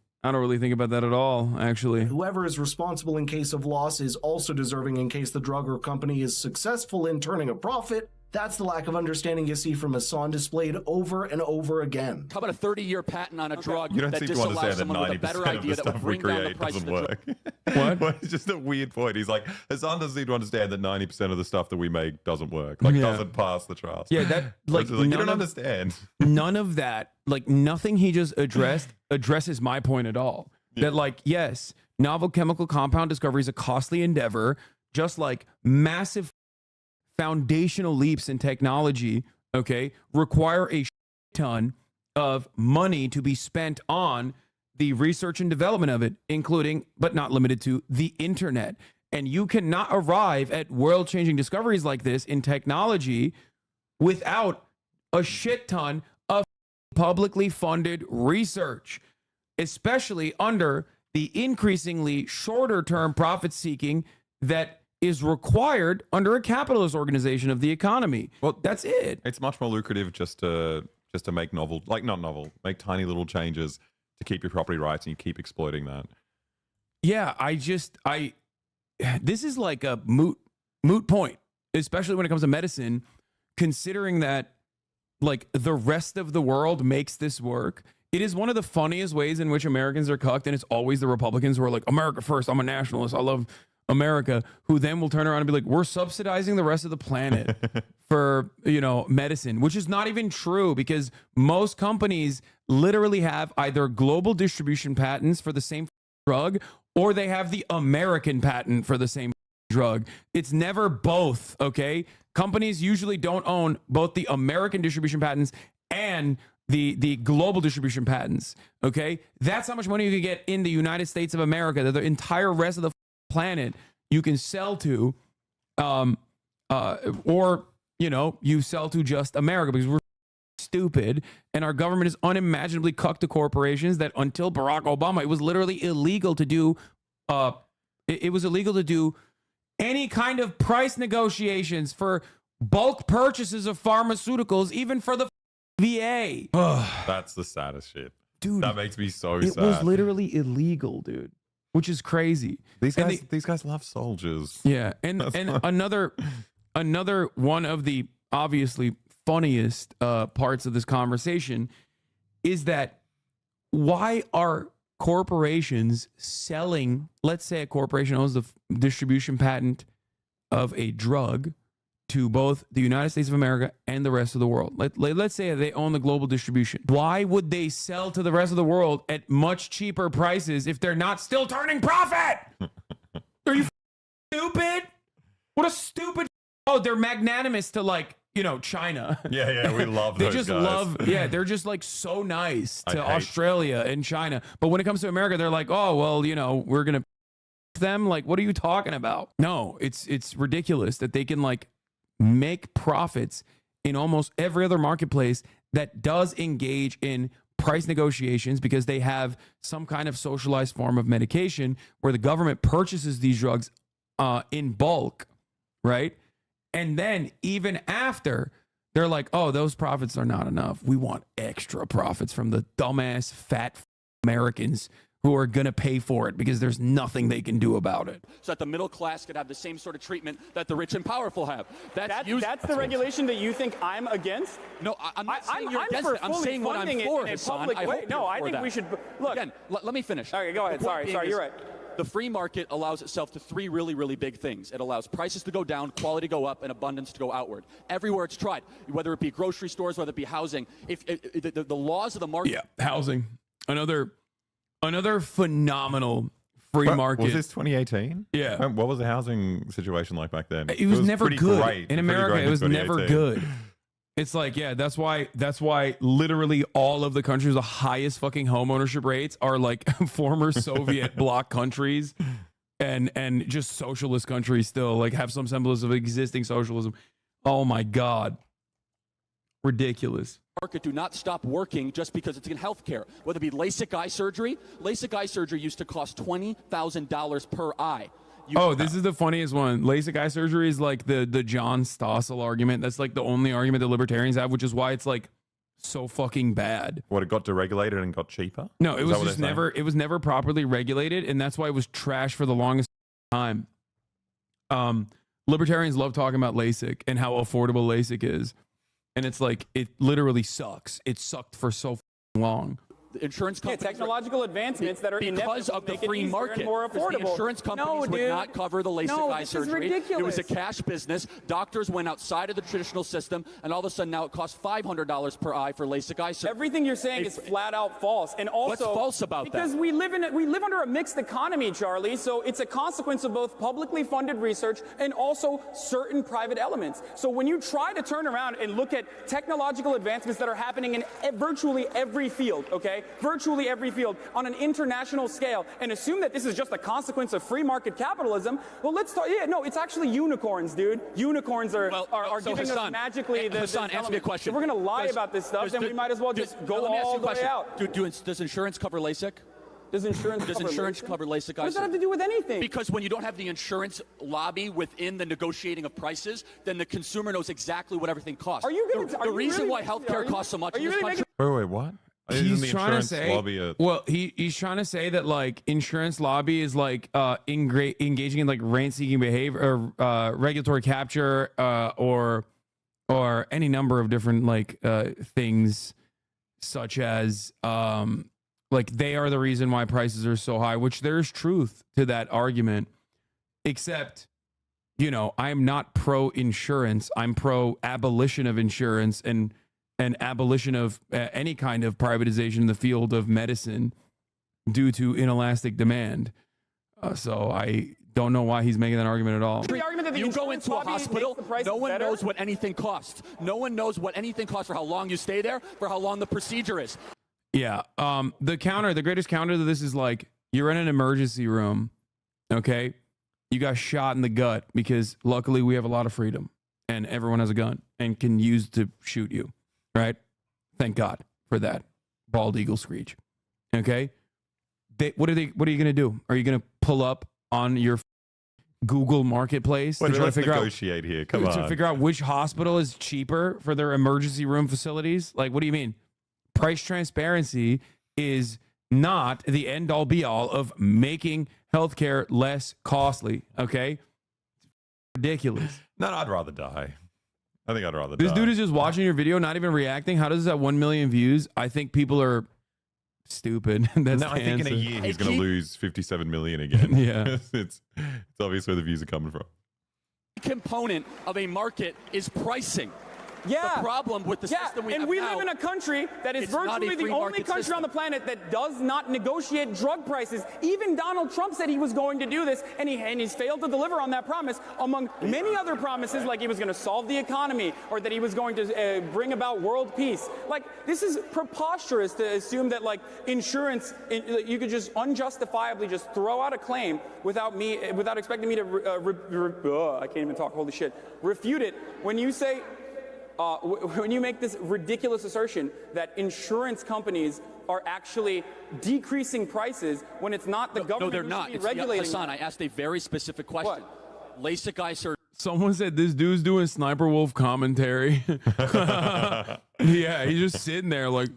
think about that at all, actually. Whoever is responsible in case of loss is also deserving in case the drug or company is successful in turning a profit. That's the lack of understanding you see from Hasan displayed over and over again. How about a 30-year patent on a drug you don't that seem to understand that 90% of the stuff we create doesn't work. What? It's just a weird point. He's like, Hasan doesn't seem to understand that 90% of the stuff that we make doesn't work. Like, doesn't pass the trust. Yeah, that, like you don't understand. None of that, like, nothing he just addresses my point at all. Yeah. That, like, yes, novel chemical compound discovery is a costly endeavor, just like massive foundational leaps in technology, okay, require a ton of money to be spent on the research and development of it, including, but not limited to, the internet. And you cannot arrive at world-changing discoveries like this in technology without a shit ton of publicly funded research, especially under the increasingly shorter-term profit-seeking that is required under a capitalist organization of the economy. Well, that's it. It's much more lucrative just to make make tiny little changes to keep your property rights, and you keep exploiting that. yeah, this is like a moot point, especially when it comes to medicine, considering that like the rest of the world makes this work. It is one of the funniest ways in which Americans are cucked, and it's always the Republicans who are like, America first, I'm a nationalist, I love America, who then will turn around and be like, we're subsidizing the rest of the planet for, medicine, which is not even true, because most companies literally have either global distribution patents for the same drug, or they have the American patent for the same drug. It's never both, okay? Companies usually don't own both the American distribution patents and the global distribution patents, okay? That's how much money you can get in the United States of America, that the entire rest of the planet you can sell to, or, you sell to just America, because we're stupid, and our government is unimaginably cucked to corporations that until Barack Obama, it was literally illegal to do, it was illegal to do any kind of price negotiations for bulk purchases of pharmaceuticals, even for the VA. That's the saddest shit. Dude, that makes me so sad. It was literally illegal, dude, which is crazy. These guys love soldiers. Yeah, and another one of the obviously funniest parts of this conversation is that why are corporations selling, let's say a corporation owns the distribution patent of a drug to both the United States of America and the rest of the world. Let's say they own the global distribution. Why would they sell to the rest of the world at much cheaper prices if they're not still turning profit? Are you stupid? What a stupid... Oh, they're magnanimous to China. Yeah, we love they those just guys. love, yeah, they're just like so nice to Australia and China. But when it comes to America, they're like, oh, well, we're going to them. Like, what are you talking about? No, it's ridiculous that they can make profits in almost every other marketplace that does engage in price negotiations, because they have some kind of socialized form of medication where the government purchases these drugs in bulk, right? And then even after, they're like, oh, those profits are not enough. We want extra profits from the dumbass fat Americans who are going to pay for it because there's nothing they can do about it. So that the middle class could have the same sort of treatment that the rich and powerful have. That's the regulation that you think I'm against? No, I'm not saying you're against it. I'm saying what I'm for, Hasan. I think we should... Look. Again, let me finish. Okay, go ahead. Sorry, you're right. The free market allows itself to three really, really big things. It allows prices to go down, quality to go up, and abundance to go outward. Everywhere it's tried, whether it be grocery stores, whether it be housing, if the laws of the market... Yeah, housing. Another phenomenal free market. Was this 2018? Yeah. What was the housing situation like back then? It was never good. Great. In America, it was never good. It's like, yeah, that's why literally all of the countries with the highest fucking home ownership rates are like former Soviet bloc countries and just socialist countries still, like have some semblance of existing socialism. Oh my God. Ridiculous. Market do not stop working just because it's in healthcare. Whether it be LASIK eye surgery. LASIK eye surgery used to cost $20,000 per eye. This is the funniest one. LASIK eye surgery is like the John Stossel argument. That's like the only argument that libertarians have, which is why it's like so fucking bad. What, it got deregulated and got cheaper? No, it was just never. It was never properly regulated, and that's why it was trash for the longest time. Libertarians love talking about LASIK and how affordable LASIK is. And it's like, it literally sucks. It sucked for so long. The insurance companies, technological advancements that are because of the free market, more affordable. The insurance companies would not cover the LASIK eye surgery. Ridiculous. It was a cash business. Doctors went outside of the traditional system, and all of a sudden now it costs $500 per eye for LASIK eye surgery. Everything you're saying is flat out false. And also, what's false about that? Because we live under a mixed economy, Charlie. So it's a consequence of both publicly funded research and also certain private elements. So when you try to turn around and look at technological advancements that are happening in virtually every field, okay? Virtually every field on an international scale, and assume that this is just a consequence of free market capitalism, well, let's talk. Yeah, no, it's actually unicorns, dude. Unicorns are giving us magically the... Hasan, answer me a question. If we're going to lie about this stuff, then we might as well just go all the way out. Does insurance cover LASIK? Does insurance cover LASIK? What does that have to do with anything? Because when you don't have the insurance lobby within the negotiating of prices, then the consumer knows exactly what everything costs. Are you going the reason why healthcare costs so much in this country? Wait, what? Isn't the He's trying to insurance say, lobby well, he's trying to say that like insurance lobby is like engaging in like rent-seeking behavior or regulatory capture or any number of different like things, such as like they are the reason why prices are so high, which there's truth to that argument, except, you know, I'm not pro insurance. I'm pro abolition of insurance and abolition of any kind of privatization in the field of medicine due to inelastic demand. So I don't know why he's making that argument at all. The argument that you go into a hospital, no one knows what anything costs. No one knows what anything costs for how long you stay there, for how long the procedure is. Yeah. The greatest counter to this is like, you're in an emergency room, okay? You got shot in the gut because luckily we have a lot of freedom and everyone has a gun and can use to shoot you, right? Thank God for that. Bald eagle screech. Okay? What are you going to do? Are you going to pull up on your Google Marketplace to try to figure negotiate here? Come on. To figure out which hospital is cheaper for their emergency room facilities? Like, what do you mean? Price transparency is not the end all be all of making healthcare less costly. Okay, ridiculous. No, I'd rather die. I think I'd rather This die. dude is just watching your video, not even reacting. How does this have 1 million views? I think people are stupid. That's I think answer. in a year he's going to lose 57 million again. Yeah. it's obvious where the views are coming from. Component of a market is pricing. Yeah. The problem with the system we have we now, live in a country that is it's not a virtually the free only market country system. on the planet that does not negotiate drug prices. Even Donald Trump said he was going to do this, and he's failed to deliver on that promise, among many other promises, like he was going to solve the economy or that he was going to bring about world peace. Like, this is preposterous to assume that, like, insurance, you could just unjustifiably just throw out a claim without expecting me to, I can't even talk, holy shit, refute it when you say, when you make this ridiculous assertion that insurance companies are actually decreasing prices when it's not the government no, they're who not. should be It's, regulating Hasan, them. I asked a very specific question. What? LASIK eye surgery. Someone said this dude's doing Sniper Wolf commentary. Yeah, he's just sitting there like,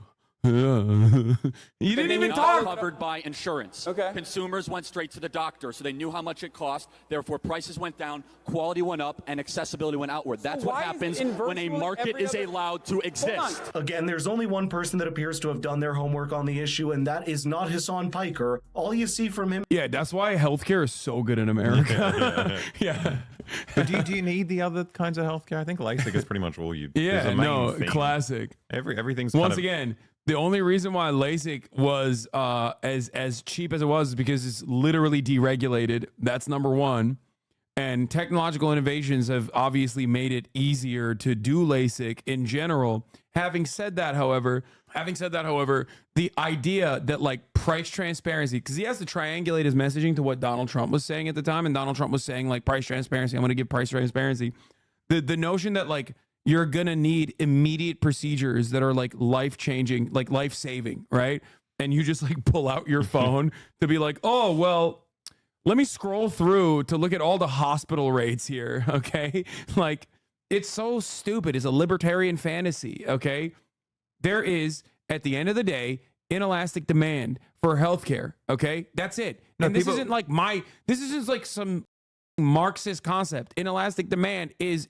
he didn't even Not talk. covered by insurance. Okay. Consumers went straight to the doctor, so they knew how much it cost. Therefore, prices went down, quality went up, and accessibility went outward. That's what why is happens it in when a virtually market every is other- allowed to exist. Again, there's only one person that appears to have done their homework on the issue, and that is not Hasan Piker. All you see from him Yeah, that's why healthcare is so good in America. Yeah. But do you need the other kinds of healthcare? I think LASIK is pretty much all you. is Yeah, the main no, thing. classic. Everything's Once kind of, again, the only reason why LASIK was as cheap as it was is because it's literally deregulated. That's number one. And technological innovations have obviously made it easier to do LASIK in general. Having said that, however, the idea that like price transparency, because he has to triangulate his messaging to what Donald Trump was saying at the time, and Donald Trump was saying like price transparency, I'm going to give price transparency. The notion that like you're going to need immediate procedures that are like life-changing, like life-saving, right? And you just like pull out your phone to be like, oh, well, let me scroll through to look at all the hospital rates here, okay? Like, it's so stupid. It's a libertarian fantasy, okay? There is, at the end of the day, inelastic demand for healthcare, okay? That's it. No, and this people- isn't like some Marxist concept. Inelastic demand is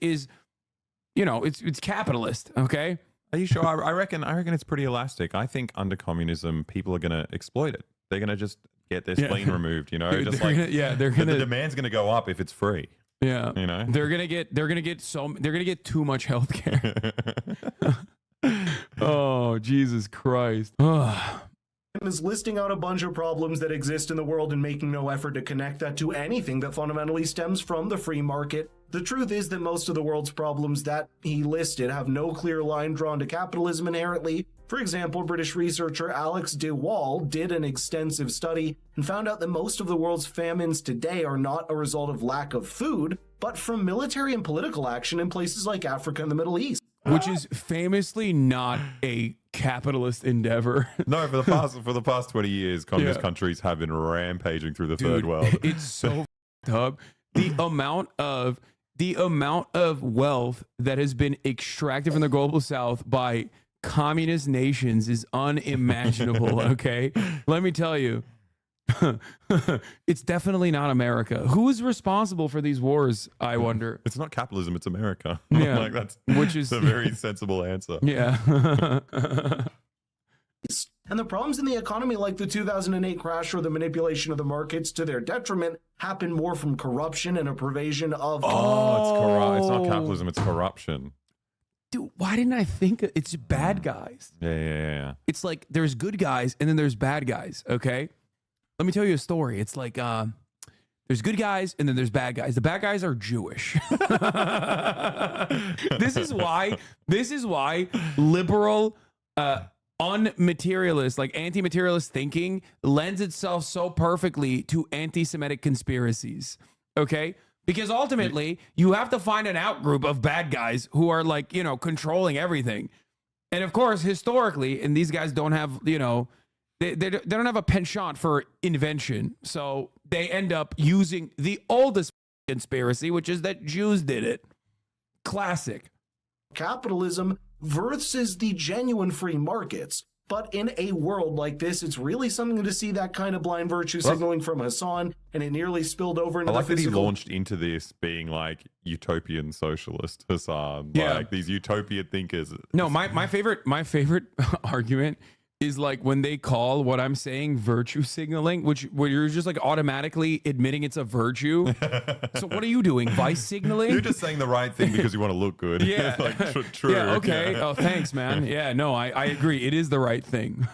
you know, it's capitalist, okay? Are you sure? I reckon it's pretty elastic. I think under communism, people are going to exploit it. They're going to just get their spleen removed, you know? Just They're like gonna, the demand's going to go up if it's free. yeah, You know? they're gonna get too much healthcare. Oh, Jesus Christ. is listing out a bunch of problems that exist in the world and making no effort to connect that to anything that fundamentally stems from the free market. The truth is that most of the world's problems that he listed have no clear line drawn to capitalism inherently. For example, British researcher Alex de Waal did an extensive study and found out that most of the world's famines today are not a result of lack of food, but from military and political action in places like Africa and the Middle East. Which is famously not a capitalist endeavor. No, for the past 20 years, communist countries have been rampaging through the third world. It's so f***ed up. The amount of wealth that has been extracted from the global south by communist nations is unimaginable. Okay, let me tell you. It's definitely not America. Who is responsible for these wars, I wonder? It's not capitalism, it's America. Yeah. Like that's Which is a very sensible answer. Yeah. And the problems in the economy, like the 2008 crash or the manipulation of the markets to their detriment, happen more from corruption and a pervasion of... It's not capitalism, it's corruption. Dude, why didn't I think it's bad guys? Yeah. It's like there's good guys and then there's bad guys, okay? Let me tell you a story. It's like there's good guys and then there's bad guys. The bad guys are Jewish. This is why liberal unmaterialist, like anti-materialist thinking lends itself so perfectly to anti-Semitic conspiracies. Okay? Because ultimately, you have to find an outgroup of bad guys who are like, you know, controlling everything. And of course, historically, and these guys don't have, you know, they don't have a penchant for invention. So they end up using the oldest conspiracy, which is that Jews did it. Classic. Capitalism versus the genuine free markets. But in a world like this, it's really something to see that kind of blind virtue signaling from Hasan, and it nearly spilled over into I like the physical. that he launched into this being like utopian socialist Hasan. Yeah. Like these utopian thinkers. No, my favorite argument is like when they call what I'm saying virtue signaling, where you're just like automatically admitting it's a virtue. So what are you doing? Vice signaling? You're just saying the right thing because you want to look good. Yeah. Like, true. Yeah, okay. Yeah. Oh, thanks, man. Yeah, no, I agree. It is the right thing.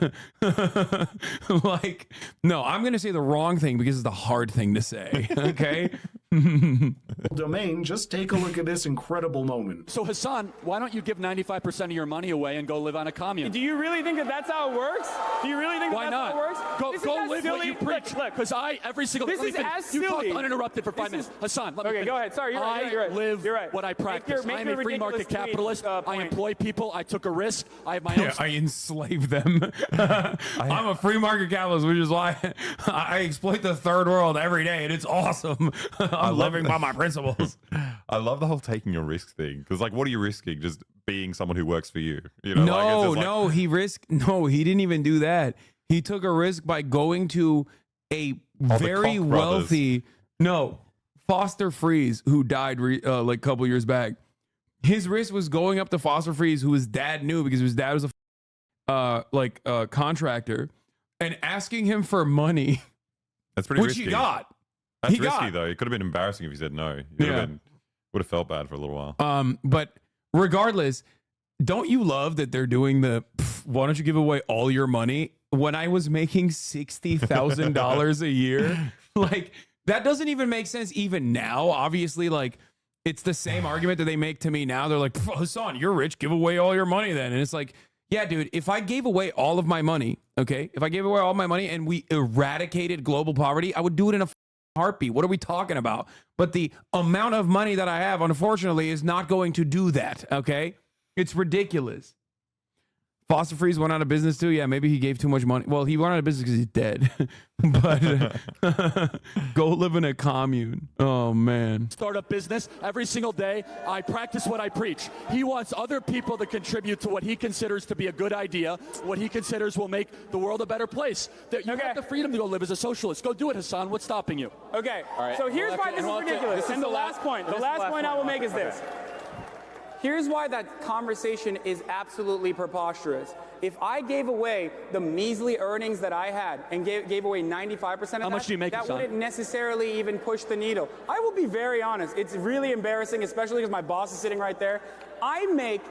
Like, no, I'm going to say the wrong thing because it's the hard thing to say. Okay? Domain, just take a look at this incredible moment. So Hasan, why don't you give 95% of your money away and go live on a commune? Do you really think that that's how it works? Do you really think Why that's not? how it works? Go This live is what silly. you preach. Look, Because every single This is listen, as you silly. talk uninterrupted for 5 minutes. Hasan, let me Okay, finish. go ahead. Sorry, you're right. You're right. I live You're right. what I practice. Make I am your a free ridiculous market tweet, capitalist. I point. employ people. I took a risk. I have my own. Yeah, I enslave them. I'm a free market capitalist, which is why I exploit the third world every day, and it's awesome. I'm living by my principles. I love the whole taking a risk thing because, like, what are you risking? Just being someone who works for you? You know, he didn't even do that. He took a risk by going to a very wealthy, Foster Freeze, who died like a couple years back. His risk was going up to Foster Freeze, who his dad knew because his dad was a contractor, and asking him for money. That's pretty which risky. he got. That's risky though. It could have been embarrassing if he said no. Would have felt bad for a little while. But regardless, don't you love that they're doing why don't you give away all your money? When I was making $60,000 a year, like that doesn't even make sense even now. Obviously, like it's the same argument that they make to me now. They're like, Hasan, you're rich, give away all your money then. And it's like, yeah, dude, if I gave away all of my money, okay, if I gave away all my money and we eradicated global poverty, I would do it in a heartbeat. What are we talking about? But the amount of money that I have, unfortunately, is not going to do that, okay? It's ridiculous. Foster Freeze went out of business too. Yeah, maybe he gave too much money. Well, he went out of business because he's dead. But go live in a commune. Oh, man. Startup business every single day. I practice what I preach. He wants other people to contribute to what he considers to be a good idea, what he considers will make the world a better place. You have the freedom to go live as a socialist. Go do it, Hasan. What's stopping you? Okay, so here's why this is ridiculous. And the last point I will make is this. Here's why that conversation is absolutely preposterous. If I gave away the measly earnings that I had and gave away 95% of How much do you make, that Hasan? wouldn't necessarily even push the needle. I will be very honest. It's really embarrassing, especially because my boss is sitting right there. I make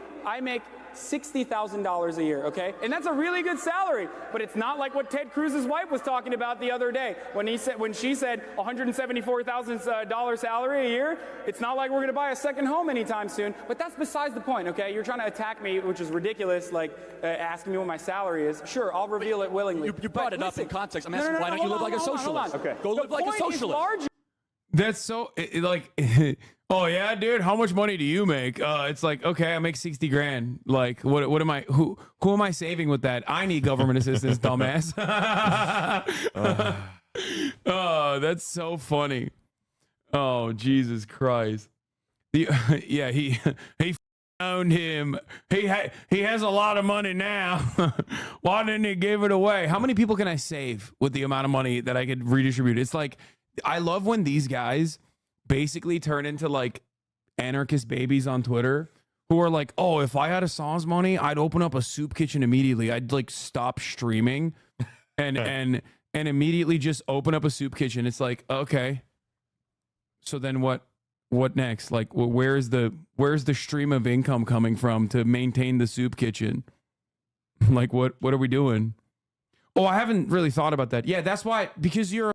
$60,000 a year, okay? And that's a really good salary, but it's not like what Ted Cruz's wife was talking about the other day when she said $174,000 salary a year. It's not like we're going to buy a second home anytime soon, but that's besides the point, okay? You're trying to attack me, which is ridiculous, like asking me what my salary is. Sure, I'll reveal it willingly. You brought it up in context. I'm asking, why don't you live like a socialist? Okay. Go live like a socialist. That's so like, oh yeah, dude, how much money do you make? It's like, okay, I make 60 grand. Like, what am I, who am I saving with that? I need government assistance, dumbass. Oh, that's so funny. Oh, Jesus Christ. He owned him. He has a lot of money now. Why didn't he give it away? How many people can I save with the amount of money that I could redistribute? It's like, I love when these guys basically turn into like anarchist babies on Twitter who are like, oh, if I had Hasan's money, I'd open up a soup kitchen immediately. I'd like stop streaming and immediately just open up a soup kitchen. It's like, okay, so then what next? Like, where's the stream of income coming from to maintain the soup kitchen? Like, what are we doing? Oh, I haven't really thought about that. Yeah, that's why, because you're a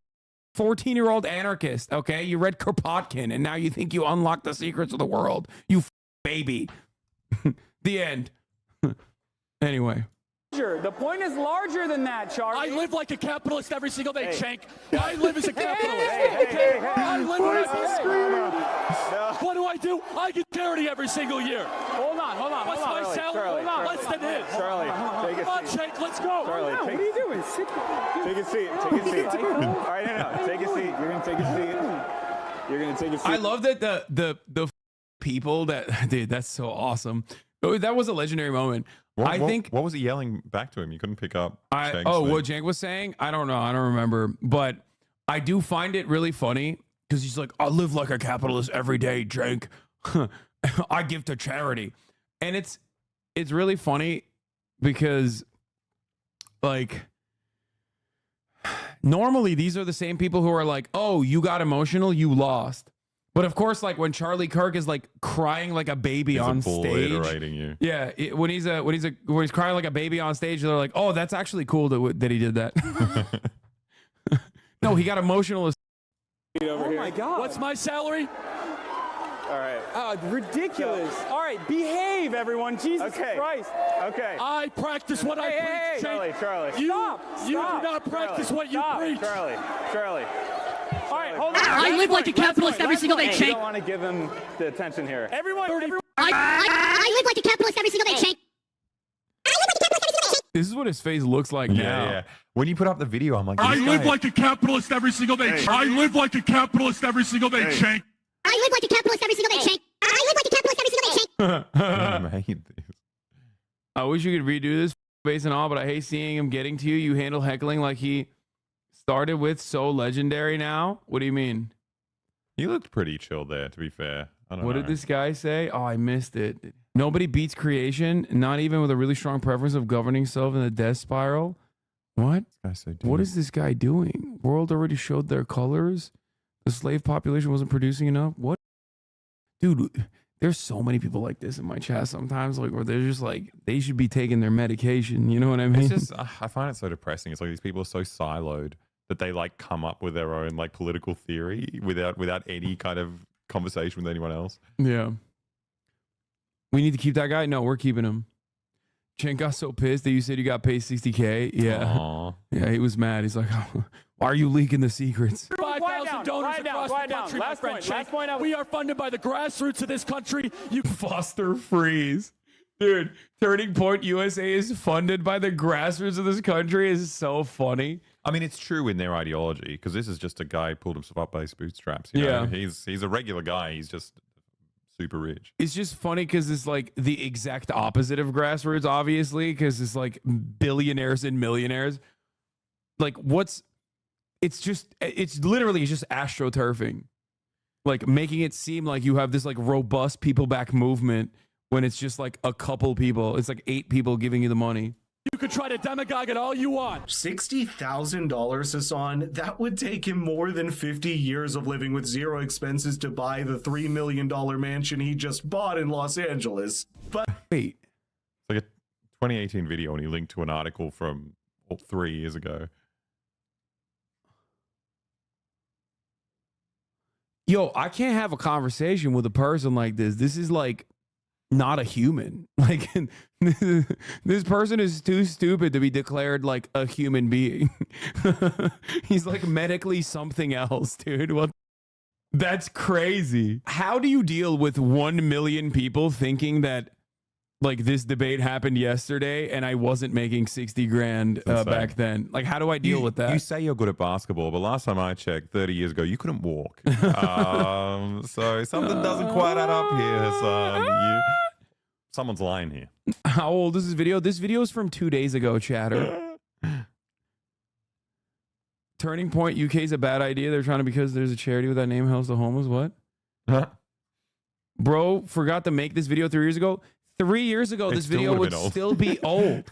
14-year-old anarchist, okay? You read Kropotkin, and now you think you unlock the secrets of the world. You baby. The end. Anyway. The point is larger than that, Charlie. I live like a capitalist every single day, Shank. I live as a capitalist. I live What do I do? I get charity every single year. Hold on. What's my salary? Less than his. Charlie, take a seat. Shank, let's go. Charlie, What are you doing? Sit down. take a seat. Take a seat. All right, no. Take a seat. You're gonna take a seat. You're gonna take a seat. I love that the people that, dude, that's so awesome. That was a legendary moment. I think. What was he yelling back to him? You couldn't pick up. What Jank was saying? I don't know. I don't remember. But I do find it really funny because he's like, I live like a capitalist every day, Jank. I give to charity. And it's really funny because, like, normally these are the same people who are like, oh, you got emotional, you lost. But of course, like when Charlie Kirk is like crying like a baby on stage, you. Yeah, when he's crying like a baby on stage, they're like, "Oh, that's actually cool that he did that." No, he got emotional. Oh my God! What's my salary? All right. Ridiculous. All right, behave, everyone. Jesus Christ. Okay. I practice what I preach, Shank. Charlie. You Stop. do not practice what you preach. Charlie. All right, hold on. I live like a capitalist every single day, You Shank. don't want to give him the attention here. Everyone. I live like a capitalist every single day, Shank. This is what his face looks like now. Yeah. When you put up the video, I'm like, I live like a capitalist every single day. I live like a capitalist every single day, Shank. I live like a capitalist every single day, Shank. I live like a capitalist every single day, Shank. I hate this. I wish you could redo this face and all, but I hate seeing him getting to you. You handle heckling like he started with, so legendary now. What do you mean? He looked pretty chill there, to be fair. I don't know. What did this guy say? Oh, I missed it. Nobody beats creation, not even with a really strong preference of governing self in the death spiral. What? What is this guy doing? World already showed their colors. The slave population wasn't producing enough. What? Dude, there's so many people like this in my chat sometimes, like where they're just like, they should be taking their medication. You know what I mean? It's just, I find it so depressing. It's like these people are so siloed that they like come up with their own like political theory without any kind of conversation with anyone else. Yeah. We need to keep that guy? No, we're keeping him. Chen got so pissed that you said you got paid $60K. Yeah. Aww. Yeah, he was mad. He's like, oh, why are you leaking the secrets? 5,000 donors across the country, my friend Shank. We are funded by the grassroots of this country. You Foster Freeze. Dude, Turning Point USA is funded by the grassroots of this country is so funny. I mean, it's true in their ideology because this is just a guy who pulled himself up by his bootstraps. You know? He's a regular guy. He's just super rich. It's just funny because it's like the exact opposite of grassroots, obviously, because it's like billionaires and millionaires. Like it's literally just astroturfing. Like making it seem like you have this like robust people back movement when it's just like a couple people. It's like 8 people giving you the money. You could try to demagogue it all you want. $60,000, Hasan. That would take him more than 50 years of living with zero expenses to buy the $3 million mansion he just bought in Los Angeles. But wait, it's like a 2018 video, and he linked to an article from 3 years ago. Yo, I can't have a conversation with a person like this. This is like not a human. Like this person is too stupid to be declared like a human being. He's like medically something else, dude. What? That's crazy. How do you deal with 1 million people thinking that like this debate happened yesterday and I wasn't making 60 grand back then? Like, how do I deal with that? You say you're good at basketball, but last time I checked 30 years ago, you couldn't walk. So something doesn't quite add up here, Hasan. Someone's lying here. How old is this video? This video is from 2 days ago, chatter. Turning Point UK is a bad idea. They're trying to, because there's a charity with that name, helps the homeless. What? Bro, forgot to make this video 3 years ago. 3 years ago, this video would still be old.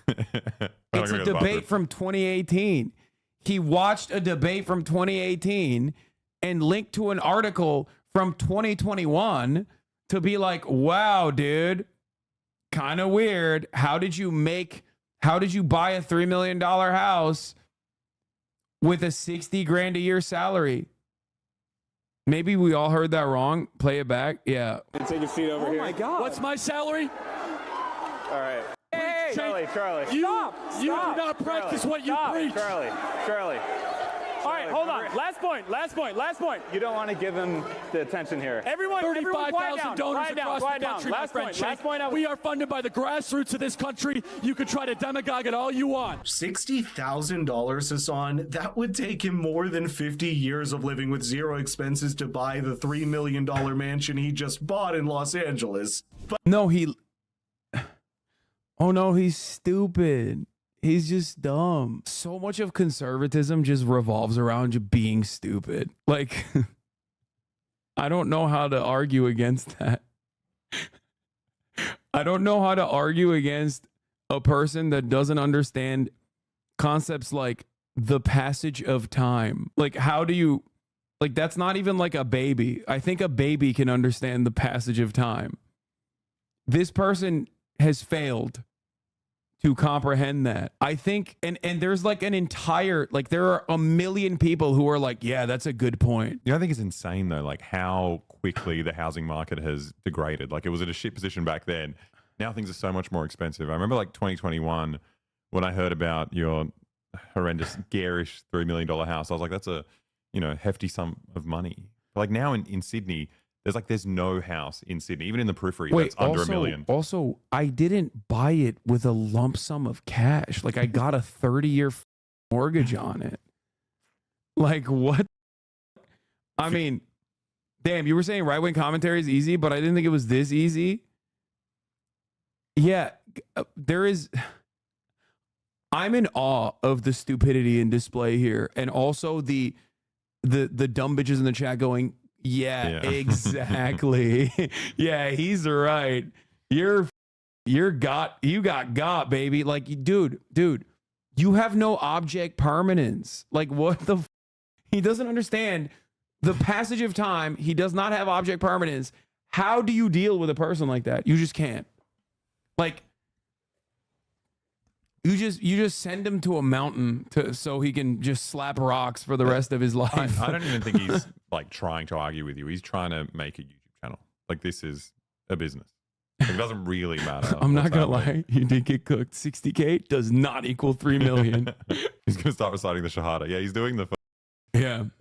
It's a debate from 2018. He watched a debate from 2018 and linked to an article from 2021 to be like, wow, dude, kind of weird. How did you buy a $3 million house with a 60 grand a year salary? Maybe we all heard that wrong. Play it back. Yeah. And take a seat over here. Oh my God. What's my salary? All right. Hey, Charlie. You do not practice what you preach. Charlie. All right, hold on. Last point. You don't want to give him the attention here. Everyone, 35,000 donors across the country, my friend Cenk. We are funded by the grassroots of this country. You can try to demagogue it all you want. $60,000, Hasan. That would take him more than 50 years of living with zero expenses to buy the $3 million mansion he just bought in Los Angeles. But oh no, he's stupid. He's just dumb. So much of conservatism just revolves around you being stupid. Like, I don't know how to argue against that. I don't know how to argue against a person that doesn't understand concepts like the passage of time. Like, how do you, like, that's not even like a baby. I think a baby can understand the passage of time. This person has failed to comprehend that. I think, and there's like an entire, like there are a million people who are like, yeah, that's a good point. You know, I think it's insane though, like how quickly the housing market has degraded. Like it was at a shit position back then. Now things are so much more expensive. I remember like 2021 when I heard about your horrendous, garish $3 million house. I was like, that's a, hefty sum of money. But like now in Sydney, there's no house in Sydney, even in the periphery, that's under $1 million. Also, I didn't buy it with a lump sum of cash. Like I got a 30-year mortgage on it. Like what? I mean, damn, you were saying right-wing commentary is easy, but I didn't think it was this easy. Yeah, I'm in awe of the stupidity in display here. And also the dumb bitches in the chat going, yeah, exactly. Yeah, he's right. You got, baby. Like, dude, you have no object permanence. Like, what the? He doesn't understand the passage of time. He does not have object permanence. How do you deal with a person like that? You just can't. Like, you just send him to a mountain so he can just slap rocks for the rest of his life. I don't even think he's like trying to argue with you. He's trying to make a YouTube channel. Like this is a business. It doesn't really matter. I'm not gonna lie. You did get cooked. 60K does not equal 3 million. He's gonna start reciting the Shahada. Yeah, he's doing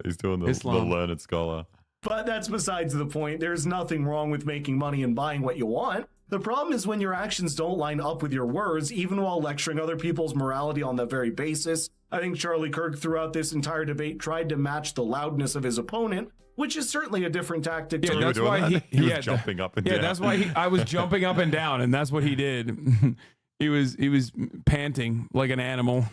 he's doing the learned scholar. But that's besides the point. There's nothing wrong with making money and buying what you want. The problem is when your actions don't line up with your words, even while lecturing other people's morality on that very basis. I think Charlie Kirk throughout this entire debate tried to match the loudness of his opponent, which is certainly a different tactic. Yeah, that's why he was jumping up and down. Yeah, that's why I was jumping up and down, and that's what he did. He was panting like an animal,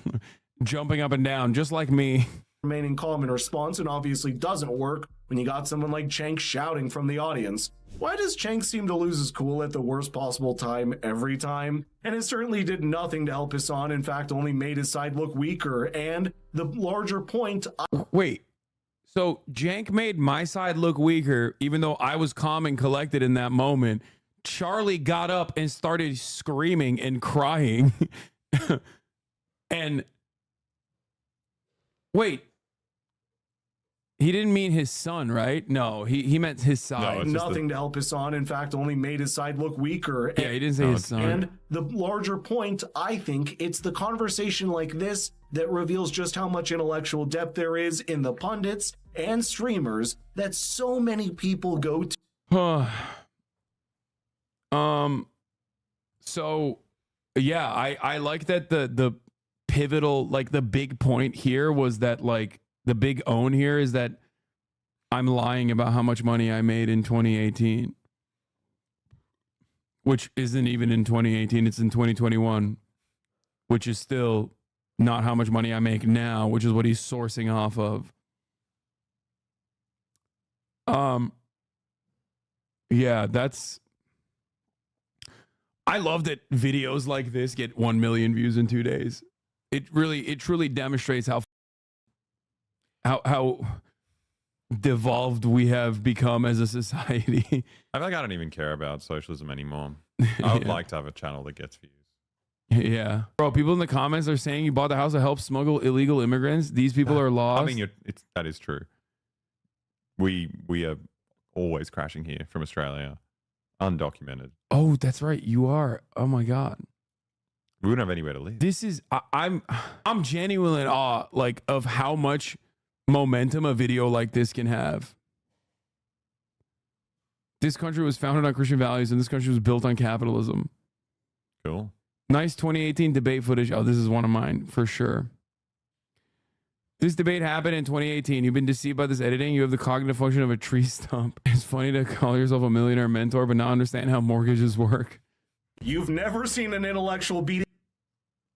jumping up and down, just like me. Remaining calm in response, and obviously doesn't work when you got someone like Cenk shouting from the audience. Why does Cenk seem to lose his cool at the worst possible time every time? And it certainly did nothing to help Hasan, in fact only made his side look weaker, and the larger point... Wait, so Cenk made my side look weaker, even though I was calm and collected in that moment. Charlie got up and started screaming and crying. And... Wait... He didn't mean his son, right? No, he meant his side. No, nothing to help Hasan, in fact, only made his side look weaker. Yeah, he didn't say his son. And the larger point, I think, it's the conversation like this that reveals just how much intellectual depth there is in the pundits and streamers that so many people go to. So, yeah, I like that the pivotal, like the big point here was that, like, the big own here is that I'm lying about how much money I made in 2018. which isn't even in 2018. It's in 2021, which is still not how much money I make now, which is what he's sourcing off of. Yeah, I love that videos like this get 1 million views in 2 days. It truly demonstrates how devolved we have become as a society. I feel like I don't even care about socialism anymore. I would like to have a channel that gets views. Yeah. Bro, people in the comments are saying you bought the house to help smuggle illegal immigrants. These people are lost. I mean, that is true. We are always crashing here from Australia. Undocumented. Oh, that's right. You are. Oh my God. We wouldn't have anywhere to live. This is I'm genuinely in awe like of how much momentum a video like this can have. This country was founded on Christian values and this country was built on capitalism. Cool. Nice 2018 debate footage. Oh, this is one of mine for sure. This debate happened in 2018. You've been deceived by this editing. You have the cognitive function of a tree stump. It's funny to call yourself a millionaire mentor, but not understand how mortgages work. You've never seen an intellectual beating.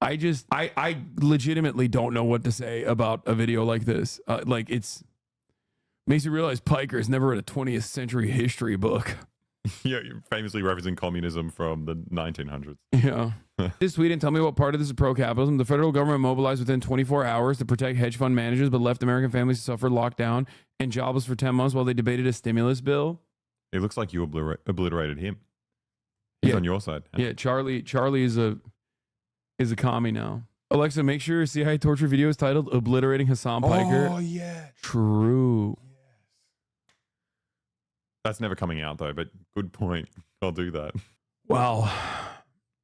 I legitimately don't know what to say about a video like this. Like it's makes you realize Piker's never read a 20th century history book. Yeah, you're famously referencing communism from the 1900s. Yeah. This tweet and tell me what part of this is pro-capitalism. The federal government mobilized within 24 hours to protect hedge fund managers, but left American families to suffer lockdown and jobless for 10 months while they debated a stimulus bill. It looks like you obliterated him. He's on your side. Yeah, Charlie is a commie now. Alexa, make sure your CIA torture video is titled "Obliterating Hasan Piker." Oh yeah, true. Yes. That's never coming out though, but good point. I'll do that. Wow.